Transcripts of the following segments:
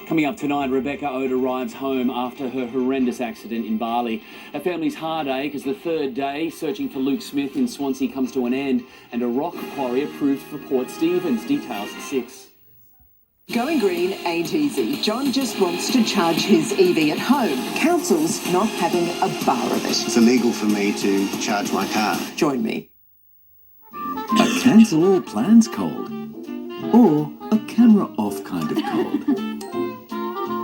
Coming up tonight, Rebecca Ode arrives home after her horrendous accident in Bali. Her family's heartache as the third day searching for Luke Smith in Swansea comes to an end, and a rock quarry approved for Port Stephens. Details at 6. Going green ain't easy. John just wants to charge his EV at home. Council's not having a bar of it. It's illegal for me to charge my car. Join me. A cancel all plans cold, or a camera off kind of cold.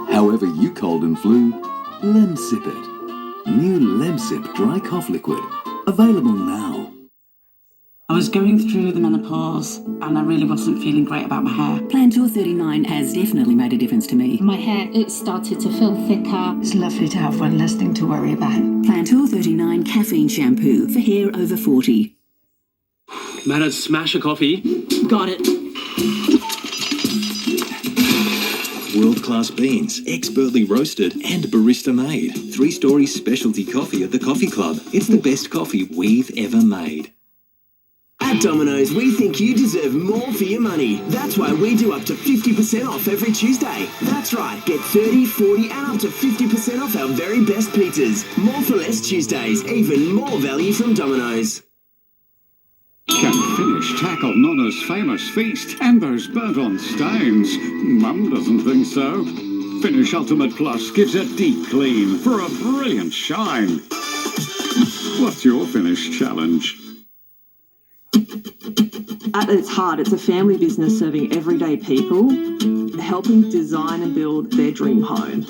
However you cold and flu, Lemsip it. New Lemsip dry cough liquid, available now. I was going through the menopause and I really wasn't feeling great about my hair. Plan Tour 39 has definitely made a difference to me. My hair, it started to feel thicker. It's lovely to have one less thing to worry about. Plan Tour 39 caffeine shampoo for hair over 40. Matt, smash a coffee. Got it. World-class beans, expertly roasted and barista-made. 3-story specialty coffee at the Coffee Club. It's the best coffee we've ever made. At Domino's, we think you deserve more for your money. That's why we do up to 50% off every Tuesday. That's right, get 30, 40 and up to 50% off our very best pizzas. More for less Tuesdays, even more value from Domino's. Can finish tackle Nonna's famous feast, and those burnt-on stones. Mum doesn't think so. Finish Ultimate Plus gives a deep clean for a brilliant shine. What's your finish challenge? At its heart, it's a family business serving everyday people, helping design and build their dream home.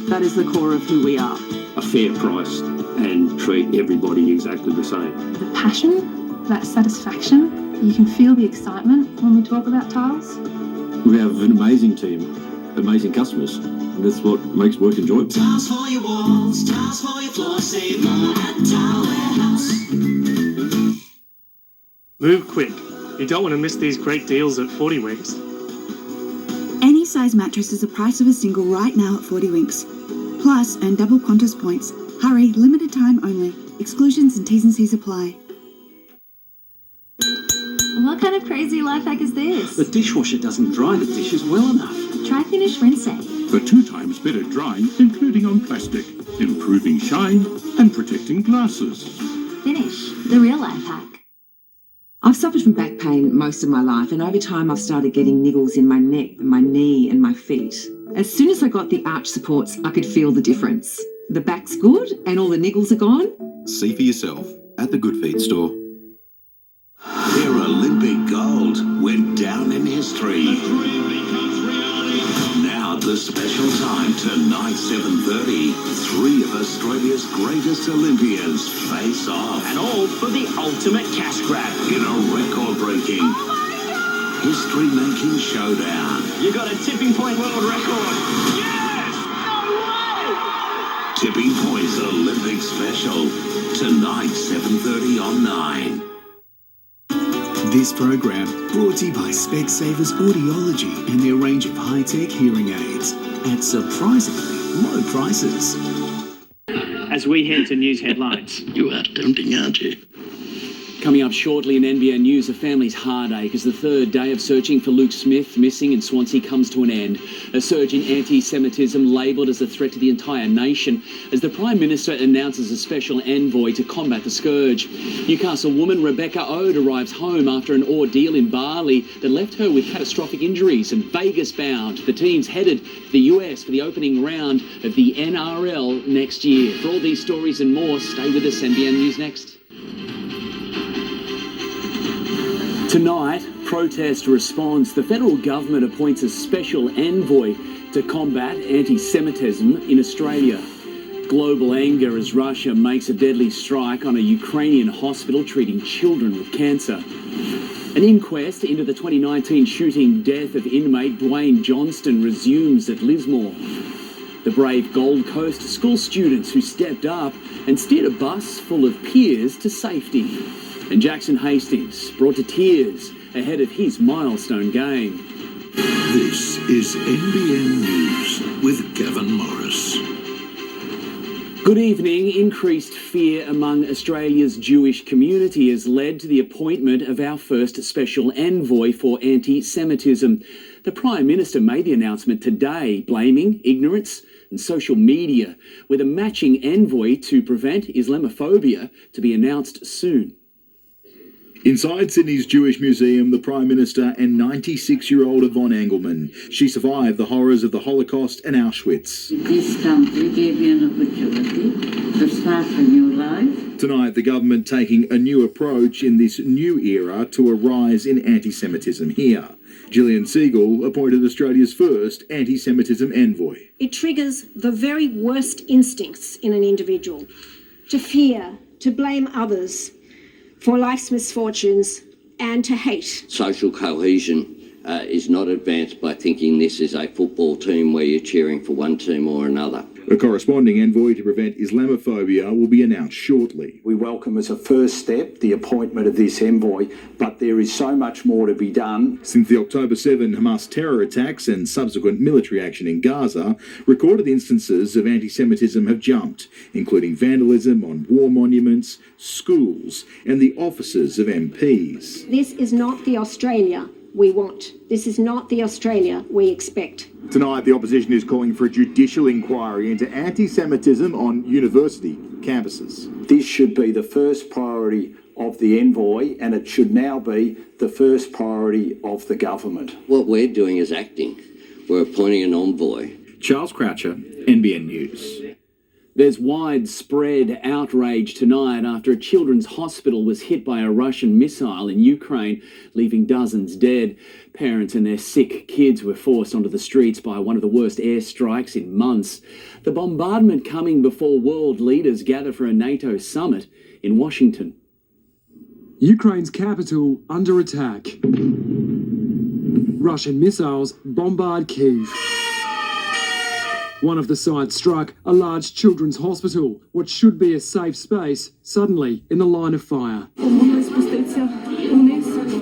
That is the core of who we are. A fair price and treat everybody exactly the same. The passion, that satisfaction, you can feel the excitement when we talk about tiles. We have an amazing team, amazing customers, and that's what makes work enjoyable. Tiles for your walls, tiles for your floor, save more at Tile Warehouse. Move quick. You don't want to miss these great deals at 40 Winks. Any size mattress is the price of a single right now at 40 Winks. Plus, earn double Qantas points. Hurry, limited time only. Exclusions and T's and C's apply. What kind of crazy life hack is this? The dishwasher doesn't dry the dishes well enough. Try Finish Rinsing. For 2 times better drying, including on plastic, improving shine and protecting glasses. Finish, the real life hack. I've suffered from back pain most of my life, and over time I've started getting niggles in my neck, my knee and my feet. As soon as I got the arch supports, I could feel the difference. The back's good and all the niggles are gone. See for yourself at the Good Feet store. Their Olympic gold went down in history. Now the special time tonight, 7:30. 3 of Australia's greatest Olympians face off. And all for the ultimate cash grab. In a record-breaking, history-making showdown. You got a tipping point world record. Yes! No way! Tipping Point's Olympic special. Tonight, 7:30 on 9. This program brought to you by Specsavers Audiology and their range of high-tech hearing aids at surprisingly low prices. As we head to news headlines. You are tempting, aren't you? Coming up shortly in NBN News, a family's heartache as the third day of searching for Luke Smith missing in Swansea comes to an end. A surge in anti-Semitism labelled as a threat to the entire nation as the Prime Minister announces a special envoy to combat the scourge. Newcastle woman Rebecca Ode arrives home after an ordeal in Bali that left her with catastrophic injuries, and Vegas bound. The team's headed to the US for the opening round of the NRL next year. For all these stories and more, stay with us. NBN News next. Tonight, protest response. The federal government appoints a special envoy to combat anti-Semitism in Australia. Global anger as Russia makes a deadly strike on a Ukrainian hospital treating children with cancer. An inquest into the 2019 shooting death of inmate Dwayne Johnston resumes at Lismore. The brave Gold Coast school students who stepped up and steered a bus full of peers to safety. And Jackson Hastings brought to tears ahead of his milestone game. This is NBN News with Gavin Morris. Good evening. Increased fear among Australia's Jewish community has led to the appointment of our first special envoy for anti-Semitism. The Prime Minister made the announcement today, blaming ignorance and social media, with a matching envoy to prevent Islamophobia to be announced soon. Inside Sydney's Jewish Museum, the Prime Minister and 96-year-old Yvonne Engelman. She survived the horrors of the Holocaust and Auschwitz. This country gave you an opportunity to start a new life. Tonight, the government taking a new approach in this new era to a rise in anti-Semitism here. Gillian Siegel appointed Australia's first anti-Semitism envoy. It triggers the very worst instincts in an individual. To fear, to blame others for life's misfortunes, and to hate. Social cohesion is not advanced by thinking this is a football team where you're cheering for one team or another. A corresponding envoy to prevent Islamophobia will be announced shortly. We welcome as a first step the appointment of this envoy, but there is so much more to be done. Since the October 7 Hamas terror attacks and subsequent military action in Gaza, recorded instances of anti-Semitism have jumped, including vandalism on war monuments, schools, and the offices of MPs. This is not the Australia we want. This is not the Australia we expect. Tonight, the opposition is calling for a judicial inquiry into anti-Semitism on university campuses. This should be the first priority of the envoy, and it should now be the first priority of the government. What we're doing is acting. We're appointing an envoy. Charles Croucher, NBN News. There's widespread outrage tonight after a children's hospital was hit by a Russian missile in Ukraine, leaving dozens dead. Parents and their sick kids were forced onto the streets by one of the worst airstrikes in months. The bombardment coming before world leaders gather for a NATO summit in Washington. Ukraine's capital under attack. Russian missiles bombard Kyiv. One of the sites struck a large children's hospital, what should be a safe space, suddenly in the line of fire.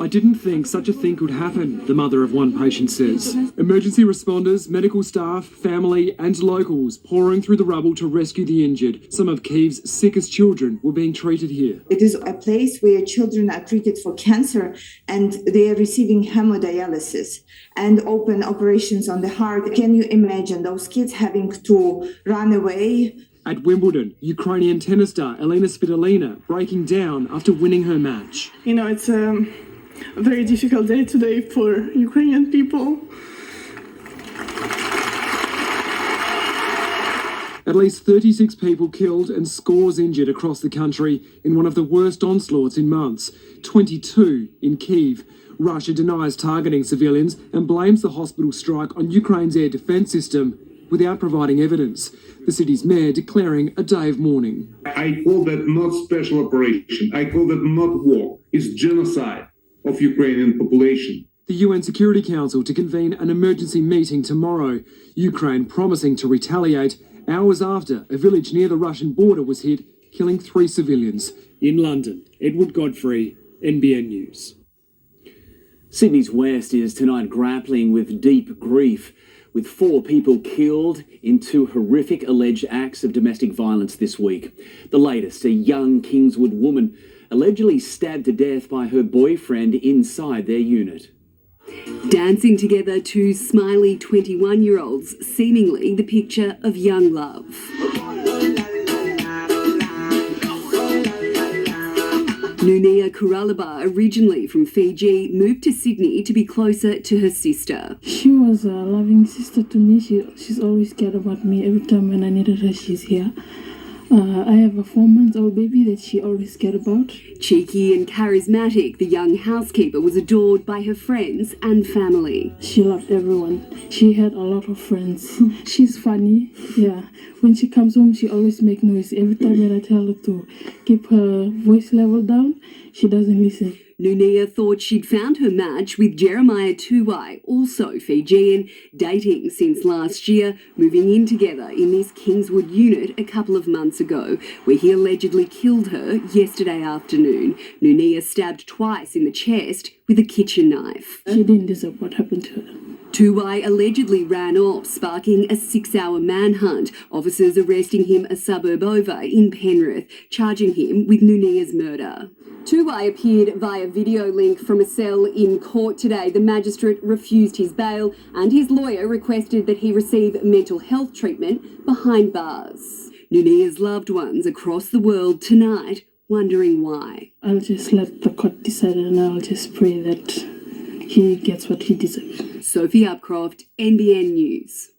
I didn't think such a thing could happen, the mother of one patient says. Emergency responders, medical staff, family and locals pouring through the rubble to rescue the injured. Some of Kyiv's sickest children were being treated here. It is a place where children are treated for cancer and they are receiving hemodialysis and open operations on the heart. Can you imagine those kids having to run away? At Wimbledon, Ukrainian tennis star Elena Svitolina breaking down after winning her match. You know, it's a very difficult day today for Ukrainian people. At least 36 people killed and scores injured across the country in one of the worst onslaughts in months, 22 in Kyiv. Russia denies targeting civilians and blames the hospital strike on Ukraine's air defence system without providing evidence. The city's mayor declaring a day of mourning. I call that not special operation. I call that not war. It's genocide of Ukrainian population. The UN Security Council to convene an emergency meeting tomorrow. Ukraine promising to retaliate hours after a village near the Russian border was hit, killing 3 civilians. In London, Edward Godfrey, NBN News. Sydney's West is tonight grappling with deep grief, with 4 people killed in 2 horrific alleged acts of domestic violence this week. The latest, a young Kingswood woman allegedly stabbed to death by her boyfriend inside their unit. Dancing together, 2 smiley 21-year-olds, seemingly the picture of young love. Nunia Kuralaba, originally from Fiji, moved to Sydney to be closer to her sister. She was a loving sister to me. She's always cared about me. Every time when I needed her, she's here. I have a 4-month-old baby that she always cared about. Cheeky and charismatic, the young housekeeper was adored by her friends and family. She loved everyone. She had a lot of friends. She's funny, yeah. When she comes home, she always makes noise. Every time when I tell her to keep her voice level down, she doesn't listen. Nunia thought she'd found her match with Jeremiah Tuwai, also Fijian, dating since last year, moving in together in this Kingswood unit a couple of months ago, where he allegedly killed her yesterday afternoon. Nunia stabbed twice in the chest with a kitchen knife. She didn't deserve what happened to her. Tuwai allegedly ran off, sparking a 6-hour manhunt. Officers arresting him a suburb over in Penrith, charging him with Nunia's murder. Tuwai appeared via video link from a cell in court today. The magistrate refused his bail and his lawyer requested that he receive mental health treatment behind bars. Nunia's loved ones across the world tonight wondering why. I'll just let the court decide and I'll just pray that he gets what he deserves. Sophie Upcroft, NBN News.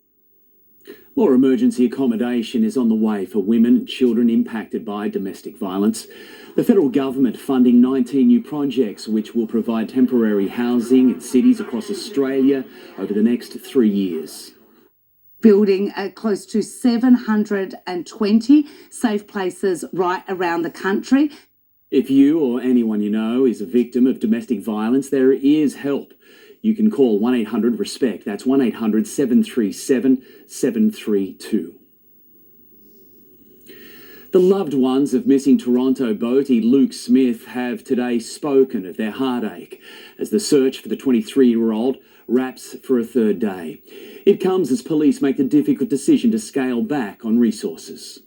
More emergency accommodation is on the way for women and children impacted by domestic violence. The federal government funding 19 new projects which will provide temporary housing in cities across Australia over the next 3 years. Building close to 720 safe places right around the country. If you or anyone you know is a victim of domestic violence, there is help. You can call 1-800-RESPECT. That's 1-800-737-732. The loved ones of missing Toronto boatie Luke Smith have today spoken of their heartache as the search for the 23-year-old wraps for a third day. It comes as police make the difficult decision to scale back on resources.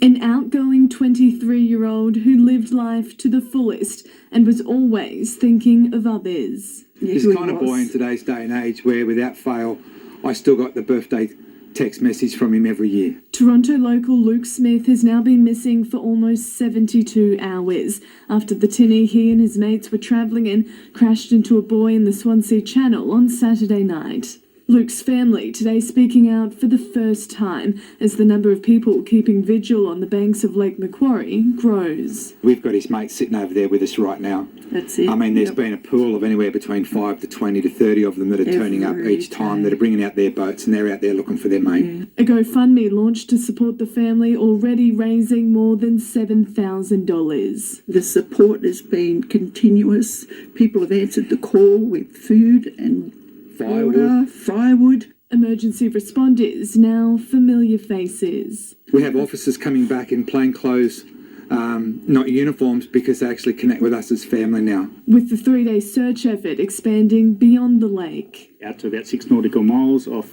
An outgoing 23-year-old who lived life to the fullest and was always thinking of others. He's the kind of boy in today's day and age where, without fail, I still got the birthday text message from him every year. Toronto local Luke Smith has now been missing for almost 72 hours after the tinny he and his mates were travelling in crashed into a buoy in the Swansea Channel on Saturday night. Luke's family today speaking out for the first time as the number of people keeping vigil on the banks of Lake Macquarie grows. We've got his mates sitting over there with us right now. That's it. I mean, there's been a pool of anywhere between 5 to 20 to 30 of them that are turning up each time, that are bringing out their boats and they're out there looking for their mate. A GoFundMe launched to support the family, already raising more than $7,000. The support has been continuous. People have answered the call with food and firewood. Emergency responders, now familiar faces. We have officers coming back in plain clothes, not uniforms, because they actually connect with us as family now. With the 3-day search effort expanding beyond the lake. Out to about 6 nautical miles off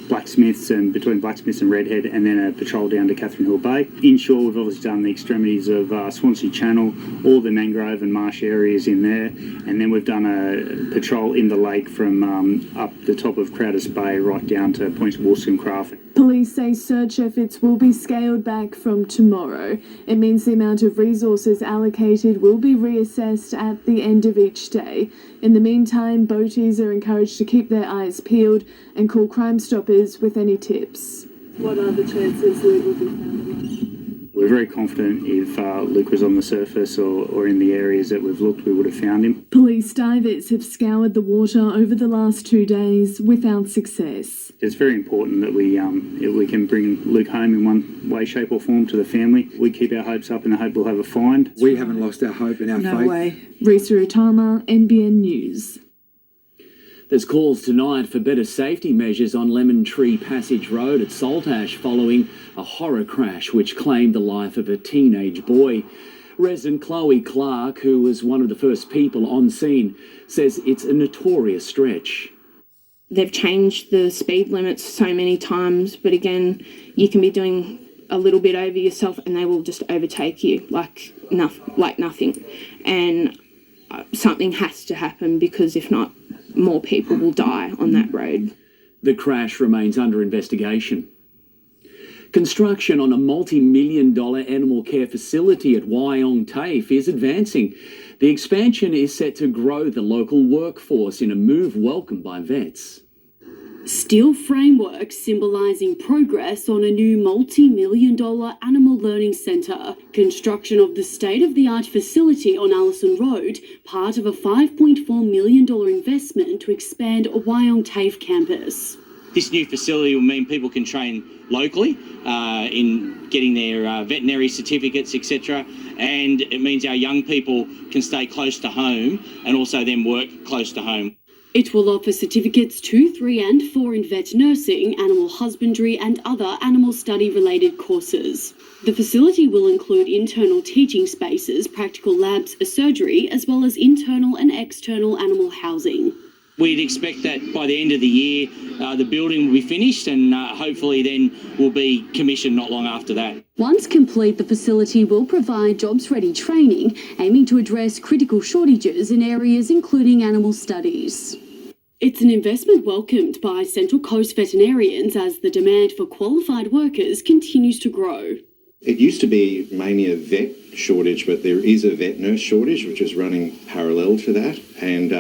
Blacksmiths and between Blacksmiths and Redhead, and then a patrol down to Catherine Hill Bay. Inshore, we've obviously done the extremities of Swansea Channel, all the mangrove and marsh areas in there, and then we've done a patrol in the lake from up the top of Crowders Bay right down to Points Wollstonecraft. Police say search efforts will be scaled back from tomorrow. It means the amount of resources allocated will be reassessed at the end of each day. In the meantime, boaties are encouraged to keep their eyes peeled and call Crime Stoppers with any tips. What are the chances Luke will be found alive? We're very confident if Luke was on the surface or in the areas that we've looked, we would have found him. Police divers have scoured the water over the last 2 days without success. It's very important that we can bring Luke home in one way, shape or form to the family. We keep our hopes up in the hope we'll have a find. We haven't lost our hope and our faith. No way. Risa Utama, NBN News. There's calls tonight for better safety measures on Lemon Tree Passage Road at Saltash following a horror crash which claimed the life of a teenage boy. Resident Chloe Clark, who was one of the first people on scene, says it's a notorious stretch. They've changed the speed limits so many times, but again, you can be doing a little bit over yourself and they will just overtake you like nothing. And something has to happen, because if not, more people will die on that road. The crash remains under investigation. Construction on a multi-million-dollar animal care facility at Wyong TAFE is advancing. The expansion is set to grow the local workforce in a move welcomed by vets. Steel framework symbolising progress on a new multi-million-dollar animal learning centre. Construction of the state-of-the-art facility on Allison Road, part of a $5.4 million investment to expand Wyong TAFE campus. This new facility will mean people can train locally in getting their veterinary certificates, etc. And it means our young people can stay close to home and also then work close to home. It will offer certificates 2, 3 and 4 in vet nursing, animal husbandry and other animal study related courses. The facility will include internal teaching spaces, practical labs, a surgery, as well as internal and external animal housing. We'd expect that by the end of the year, the building will be finished and hopefully then will be commissioned not long after that. Once complete, the facility will provide jobs-ready training, aiming to address critical shortages in areas including animal studies. It's an investment welcomed by Central Coast veterinarians as the demand for qualified workers continues to grow. It used to be mainly a vet shortage, but there is a vet nurse shortage, which is running parallel to that, and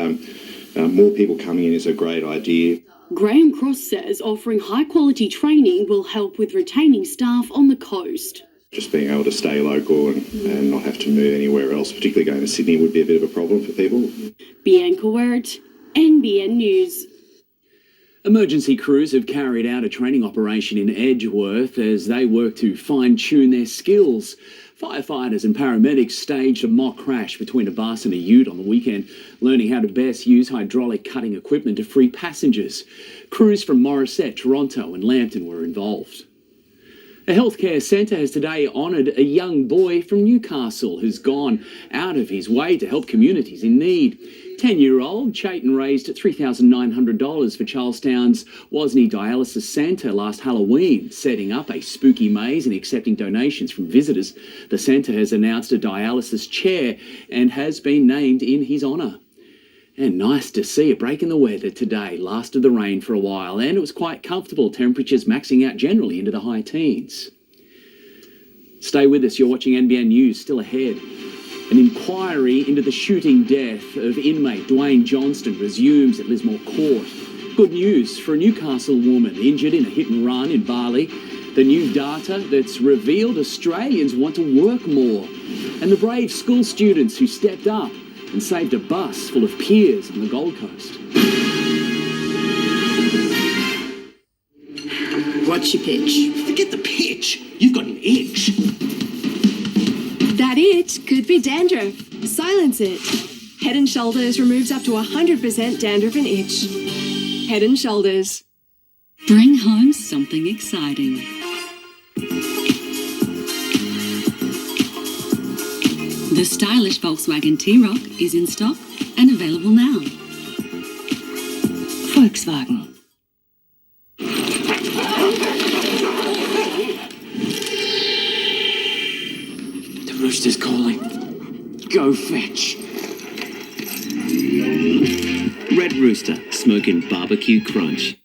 more people coming in is a great idea. Graham Cross says offering high-quality training will help with retaining staff on the coast. Just being able to stay local and not have to move anywhere else, particularly going to Sydney, would be a bit of a problem for people. Bianca Wert, NBN News. Emergency crews have carried out a training operation in Edgeworth as they work to fine-tune their skills. Firefighters and paramedics staged a mock crash between a bus and a ute on the weekend, learning how to best use hydraulic cutting equipment to free passengers. Crews from Morisset, Toronto and Lambton were involved. A healthcare centre has today honoured a young boy from Newcastle who's gone out of his way to help communities in need. 10-year-old Chayton raised $3,900 for Charlestown's Wozni Dialysis Centre last Halloween, setting up a spooky maze and accepting donations from visitors. The centre has announced a dialysis chair and has been named in his honour. And nice to see a break in the weather today. Lasted the rain for a while and it was quite comfortable. Temperatures maxing out generally into the high teens. Stay with us. You're watching NBN News. Still ahead. An inquiry into the shooting death of inmate Dwayne Johnston resumes at Lismore Court. Good news for a Newcastle woman injured in a hit and run in Bali. The new data that's revealed Australians want to work more. And the brave school students who stepped up and saved a bus full of peers on the Gold Coast. What's your pitch? Forget the pitch. You've got an itch. That itch could be dandruff. Silence it. Head & Shoulders removes up to 100% dandruff and itch. Head & Shoulders. Bring home something exciting. The stylish Volkswagen T-Roc is in stock and available now. Volkswagen. The rooster's calling. Go fetch. Red Rooster, smoking barbecue crunch.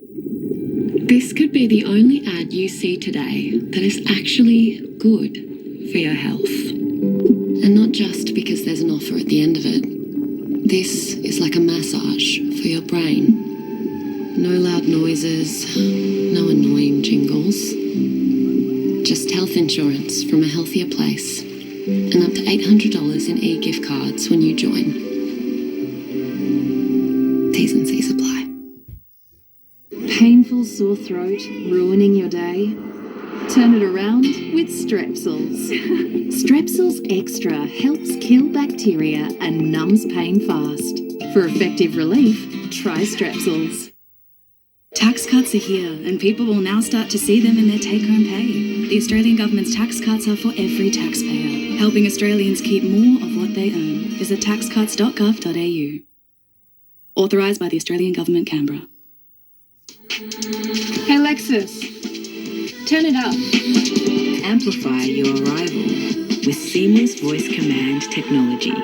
This could be the only ad you see today that is actually good for your health. And not just because there's an offer at the end of it. This is like a massage for your brain. No loud noises, no annoying jingles. Just health insurance from a healthier place. And up to $800 in e-gift cards when you join. T's and C's apply. Painful sore throat ruining your day? Turn it around with Strepsils. Strepsils Extra helps kill bacteria and numbs pain fast. For effective relief, try Strepsils. Tax cuts are here, and people will now start to see them in their take-home pay. The Australian government's tax cuts are for every taxpayer, helping Australians keep more of what they earn. Visit taxcuts.gov.au. Authorised by the Australian Government, Canberra. Hey Lexus, turn it up. Amplify your arrival with seamless voice command technology.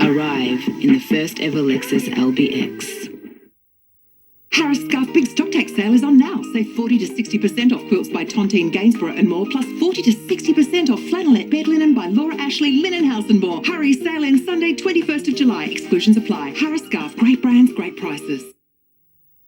Arrive in the first ever Lexus LBX. Harris Scarf Big Stock Take Sale is on now. Save 40 to 60% off quilts by Tontine Gainsborough and more, plus 40 to 60% off flannelette bed linen by Laura Ashley, Linen House and more. Hurry, sale ends Sunday, 21st of July. Exclusions apply. Harris Scarf, great brands, great prices.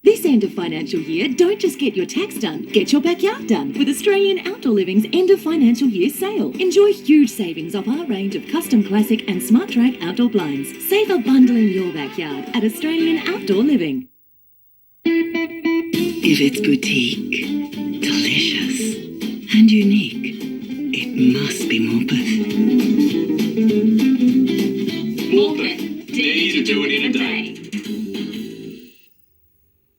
This end of financial year, don't just get your tax done, get your backyard done with Australian Outdoor Living's end of financial year sale. Enjoy huge savings off our range of custom classic and smart track outdoor blinds. Save a bundle in your backyard at Australian Outdoor Living. If it's boutique, delicious, and unique, it must be Morpeth. Morpeth, dare you to do it in a day.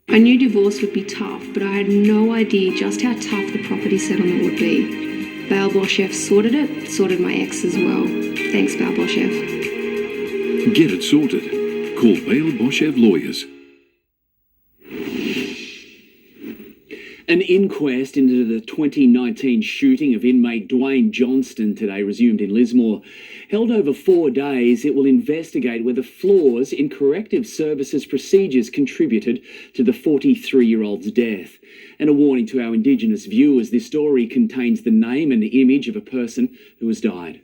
I knew divorce would be tough, but I had no idea just how tough the property settlement would be. Bailbor Chef sorted it, sorted my ex as well. Thanks, Bailbor Chef. Get it sorted. Call Bale Boshev Lawyers. An inquest into the 2019 shooting of inmate Dwayne Johnston today resumed in Lismore. Held over 4 days, it will investigate whether flaws in corrective services procedures contributed to the 43-year-old's death. And a warning to our Indigenous viewers, this story contains the name and the image of a person who has died.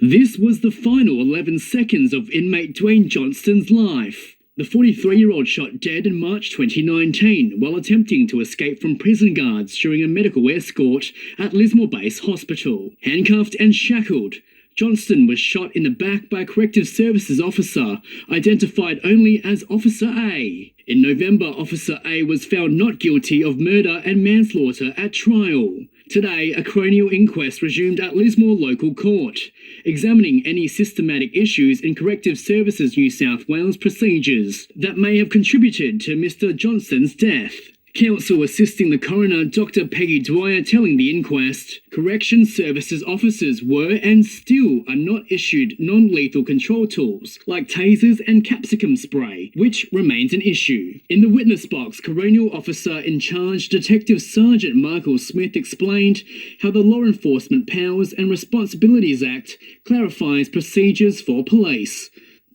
This was the final 11 seconds of inmate Dwayne Johnston's life. The 43-year-old shot dead in March 2019 while attempting to escape from prison guards during a medical escort at Lismore Base Hospital. Handcuffed and shackled, Johnston was shot in the back by a corrective services officer, identified only as Officer A. In November, Officer A was found not guilty of murder and manslaughter at trial. Today, a coronial inquest resumed at Lismore Local Court, examining any systematic issues in Corrective Services New South Wales procedures that may have contributed to Mr Johnston's death. Counsel assisting the coroner, Dr Peggy Dwyer, telling the inquest, correction services officers were and still are not issued non-lethal control tools like tasers and capsicum spray, which remains an issue. In the witness box, coronial officer in charge, Detective Sergeant Michael Smith, explained how the Law Enforcement Powers and Responsibilities Act clarifies procedures for police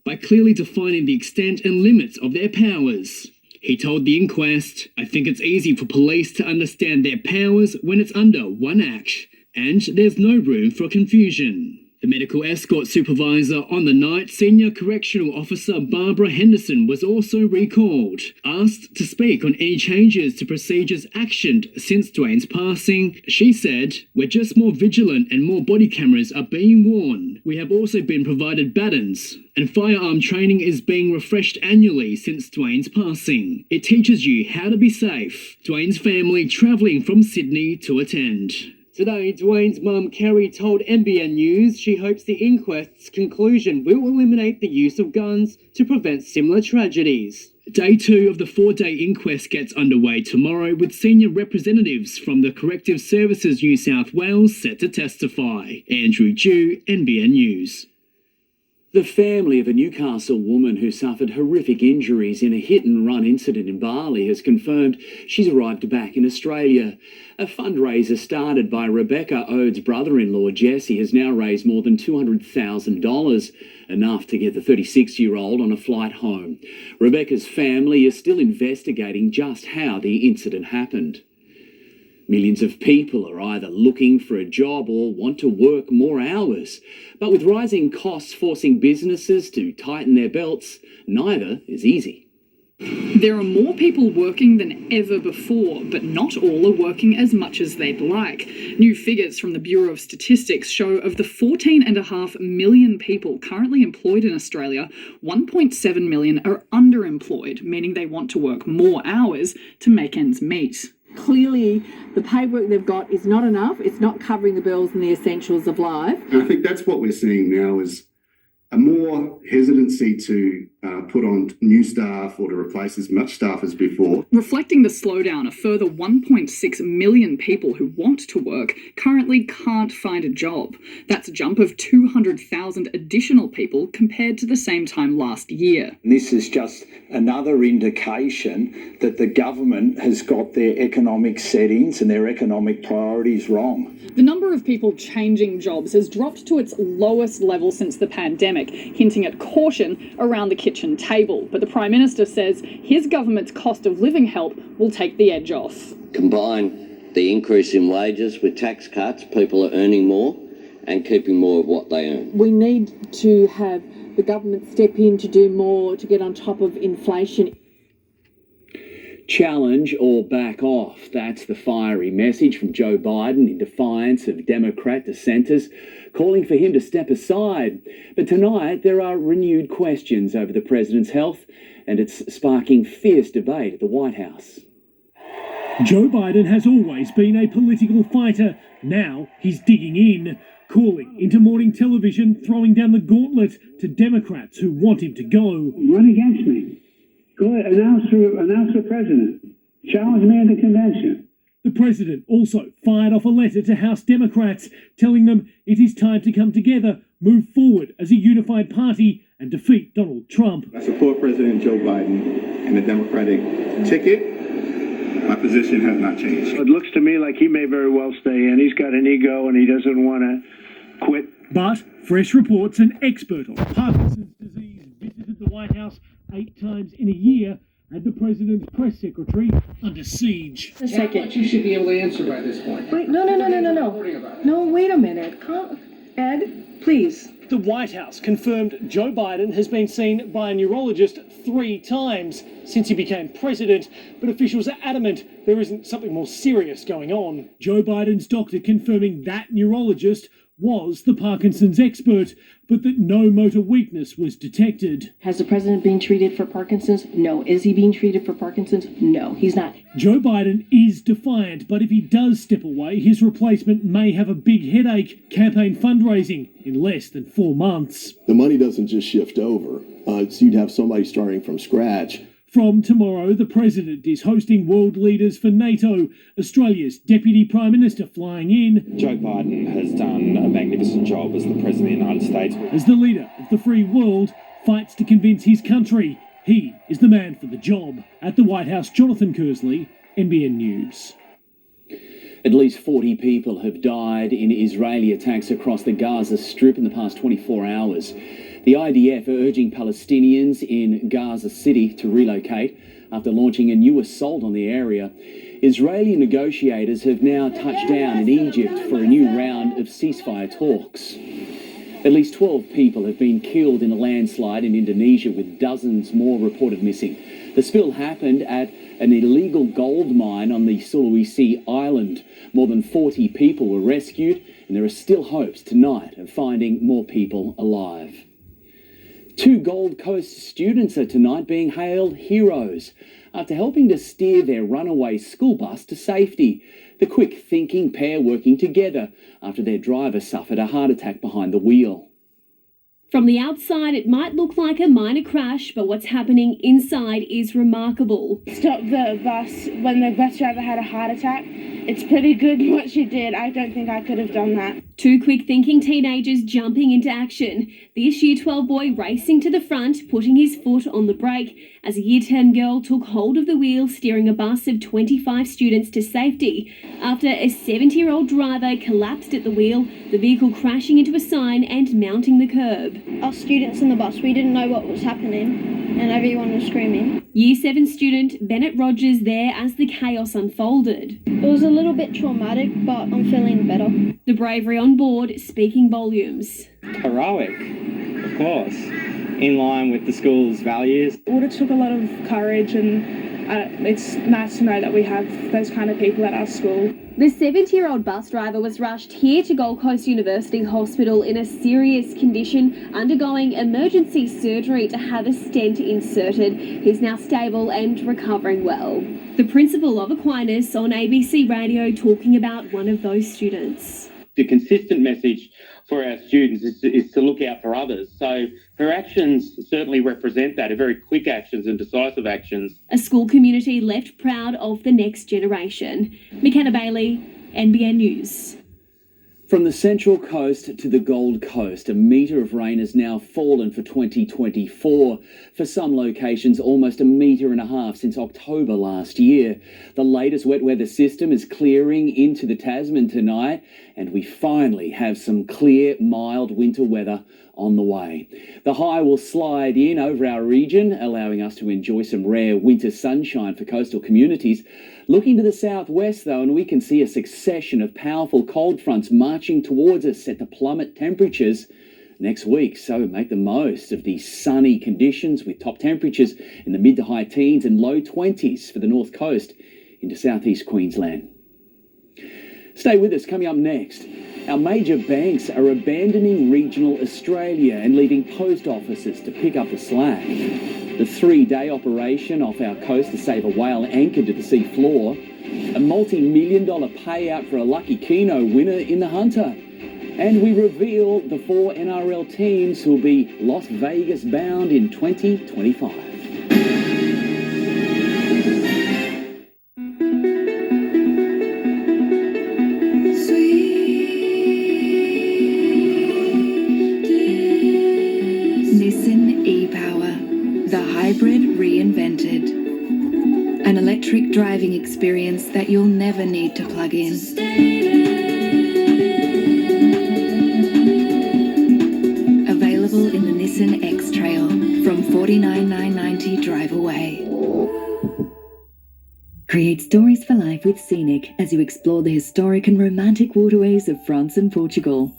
by clearly defining the extent and limits of their powers. He told the inquest, I think it's easy for police to understand their powers when it's under one act, and there's no room for confusion. The medical escort supervisor on the night, Senior Correctional Officer Barbara Henderson, was also recalled. Asked to speak on any changes to procedures actioned since Dwayne's passing, she said, we're just more vigilant and more body cameras are being worn. We have also been provided batons, and firearm training is being refreshed annually since Dwayne's passing. It teaches you how to be safe. Dwayne's family travelling from Sydney to attend. Today, Dwayne's mum, Kerry, told NBN News she hopes the inquest's conclusion will eliminate the use of guns to prevent similar tragedies. Day 2 of the 4-day inquest gets underway tomorrow, with senior representatives from the Corrective Services New South Wales set to testify. Andrew Dew, NBN News. The family of a Newcastle woman who suffered horrific injuries in a hit-and-run incident in Bali has confirmed she's arrived back in Australia. A fundraiser started by Rebecca Ode's brother-in-law, Jesse, has now raised more than $200,000, enough to get the 36-year-old on a flight home. Rebecca's family is still investigating just how the incident happened. Millions of people are either looking for a job or want to work more hours. But with rising costs forcing businesses to tighten their belts, neither is easy. There are more people working than ever before, but not all are working as much as they'd like. New figures from the Bureau of Statistics show of the 14.5 million people currently employed in Australia, 1.7 million are underemployed, meaning they want to work more hours to make ends meet. Clearly, the pay work they've got is not enough. It's not covering the bills and the essentials of life. And I think that's what we're seeing now is a more hesitancy to put on new staff or to replace as much staff as before. Reflecting the slowdown, a further 1.6 million people who want to work currently can't find a job. That's a jump of 200,000 additional people compared to the same time last year. This is just another indication that the government has got their economic settings and their economic priorities wrong. The number of people changing jobs has dropped to its lowest level since the pandemic, hinting at caution around the kitchen table. But the Prime Minister says his government's cost of living help will take the edge off. Combine the increase in wages with tax cuts, people are earning more and keeping more of what they earn. We need to have the government step in to do more to get on top of inflation. Challenge or back off. That's the fiery message from Joe Biden in defiance of Democrat dissenters calling for him to step aside. But tonight there are renewed questions over the president's health, and it's sparking fierce debate at the White House. Joe Biden has always been a political fighter. Now he's digging in, calling into morning television, throwing down the gauntlet to Democrats who want him to go. Run against me. Go ahead, announce for president. Challenge me in the convention. The president also fired off a letter to House Democrats telling them it is time to come together, move forward as a unified party and defeat Donald Trump. I support President Joe Biden and the Democratic ticket. My position has not changed. It looks to me like he may very well stay in. He's got an ego and he doesn't want to quit. But fresh reports, an expert on Parkinson's disease visited the White House 8 times in a year, had the president's press secretary under siege. A second. You should be able to answer by this point. Wait, no. No, wait a minute. Ed, please. The White House confirmed Joe Biden has been seen by a neurologist 3 times since he became president, but officials are adamant there isn't something more serious going on. Joe Biden's doctor confirming that neurologist was the Parkinson's expert, but that no motor weakness was detected. Has the president been treated for Parkinson's? No. Is he being treated for Parkinson's? No, he's not. Joe Biden is defiant, but if he does step away, his replacement may have a big headache. Campaign fundraising in less than 4 months. The money doesn't just shift over. So you'd have somebody starting from scratch. From tomorrow, the president is hosting world leaders for NATO. Australia's Deputy Prime Minister flying in. Joe Biden has done a magnificent job as the President of the United States. As the leader of the free world fights to convince his country he is the man for the job. At the White House, Jonathan Kersley, NBN News. At least 40 people have died in Israeli attacks across the Gaza Strip in the past 24 hours. The IDF are urging Palestinians in Gaza City to relocate after launching a new assault on the area. Israeli negotiators have now touched down in Egypt for a new round of ceasefire talks. At least 12 people have been killed in a landslide in Indonesia, with dozens more reported missing. The spill happened at an illegal gold mine on the Sulawesi island. More than 40 people were rescued, and there are still hopes tonight of finding more people alive. 2 Gold Coast students are tonight being hailed heroes after helping to steer their runaway school bus to safety. The quick-thinking pair working together after their driver suffered a heart attack behind the wheel. From the outside, it might look like a minor crash, but what's happening inside is remarkable. Stopped the bus when the bus driver had a heart attack. It's pretty good what she did. I don't think I could have done that. 2 quick-thinking teenagers jumping into action. This Year 12 boy racing to the front, putting his foot on the brake, as a Year 10 girl took hold of the wheel, steering a bus of 25 students to safety. After a 70-year-old driver collapsed at the wheel, the vehicle crashing into a sign and mounting the curb. Us students in the bus, we didn't know what was happening, and everyone was screaming. Year 7 student Bennett Rogers there as the chaos unfolded. It was a little bit traumatic, but I'm feeling better. The bravery on board speaking volumes. Heroic, of course, in line with the school's values. It would have took a lot of courage, and it's nice to know that we have those kind of people at our school. The 70-year-old bus driver was rushed here to Gold Coast University Hospital in a serious condition, undergoing emergency surgery to have a stent inserted. He's now stable and recovering well. The principal of Aquinas on ABC Radio talking about one of those students. The consistent message for our students is to look out for others. So her actions certainly represent that, very quick actions and decisive actions. A school community left proud of the next generation. McKenna Bailey, NBN News. From the Central Coast to the Gold Coast, a metre of rain has now fallen for 2024. For some locations, almost 1.5 metres since October last year. The latest wet weather system is clearing into the Tasman tonight, and we finally have some clear, mild winter weather on the way. The high will slide in over our region, allowing us to enjoy some rare winter sunshine for coastal communities. Looking to the southwest, though, and we can see a succession of powerful cold fronts marching towards us, set to plummet temperatures next week. So make the most of these sunny conditions with top temperatures in the mid to high teens and low 20s for the north coast into southeast Queensland. Stay with us. Coming up next, our major banks are abandoning regional Australia and leaving post offices to pick up the slack. The 3-day operation off our coast to save a whale anchored to the sea floor. A multi-million-dollar payout for a lucky Keno winner in the Hunter. And we reveal the 4 NRL teams who will be Las Vegas bound in 2025. Listen electric driving experience that you'll never need to plug in. Available in the Nissan X-Trail from $49,990 drive away. Create stories for life with Scenic as you explore the historic and romantic waterways of France and Portugal.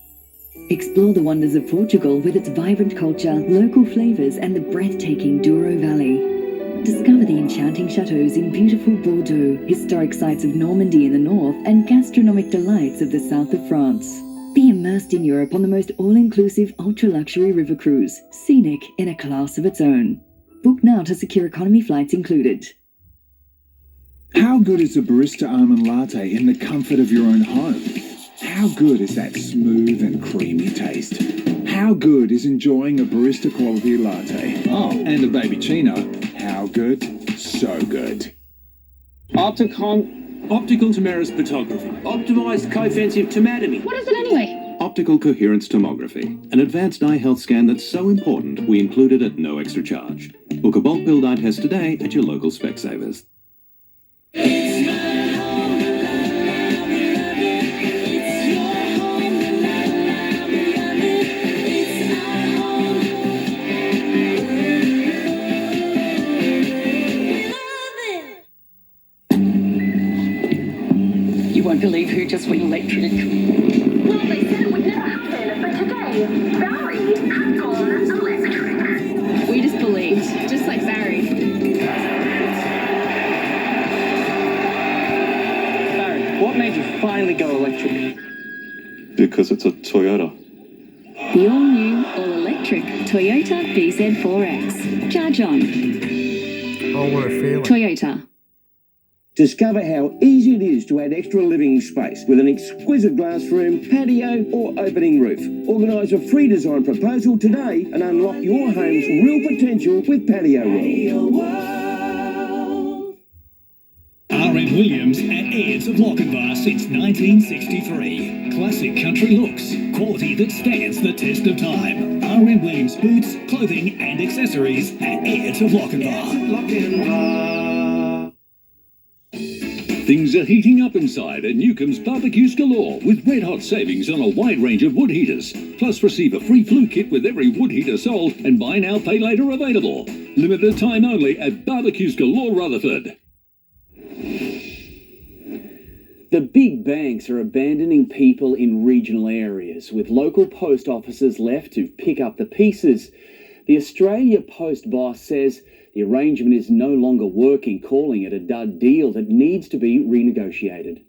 Explore the wonders of Portugal with its vibrant culture, local flavours and the breathtaking Douro Valley. Discover the enchanting chateaux in beautiful Bordeaux, historic sites of Normandy in the north and gastronomic delights of the south of France. Be immersed in Europe on the most all-inclusive ultra-luxury river cruise, Scenic in a class of its own. Book now to secure economy flights included. How good is a barista almond latte in the comfort of your own home? How good is that smooth and creamy taste? How good is enjoying a barista quality latte? Oh, and a baby chino. How good? So good. Optical Tomera's photography. Optimized co-offensive tomatomy. What is it anyway? Optical coherence tomography, an advanced eye health scan that's so important we include it at no extra charge. Book a bulk billed eye test today at your local Specsavers. You won't believe who just went electric. Well, they said it would never happen, but today, Barry has gone electric. We just believed, just like Barry. Barry, what made you finally go electric? Because it's a Toyota. The all-new, all-electric Toyota BZ4X. Charge on. Oh, what a feeling. Toyota. Discover how easy it is to add extra living space with an exquisite glass room, patio or opening roof. Organise a free design proposal today and unlock your home's real potential with Patio World. R.M. Williams and Heirs of Lochinvar since 1963. Classic country looks, quality that stands the test of time. R.M. Williams boots, clothing and accessories at Heirs of Lochinvar. Things are heating up inside at Newcomb's Barbecues Galore with red-hot savings on a wide range of wood heaters. Plus, receive a free flue kit with every wood heater sold and buy now, pay later available. Limited time only at Barbecues Galore, Rutherford. The big banks are abandoning people in regional areas, with local post offices left to pick up the pieces. The Australia Post boss says the arrangement is no longer working, calling it a dud deal that needs to be renegotiated.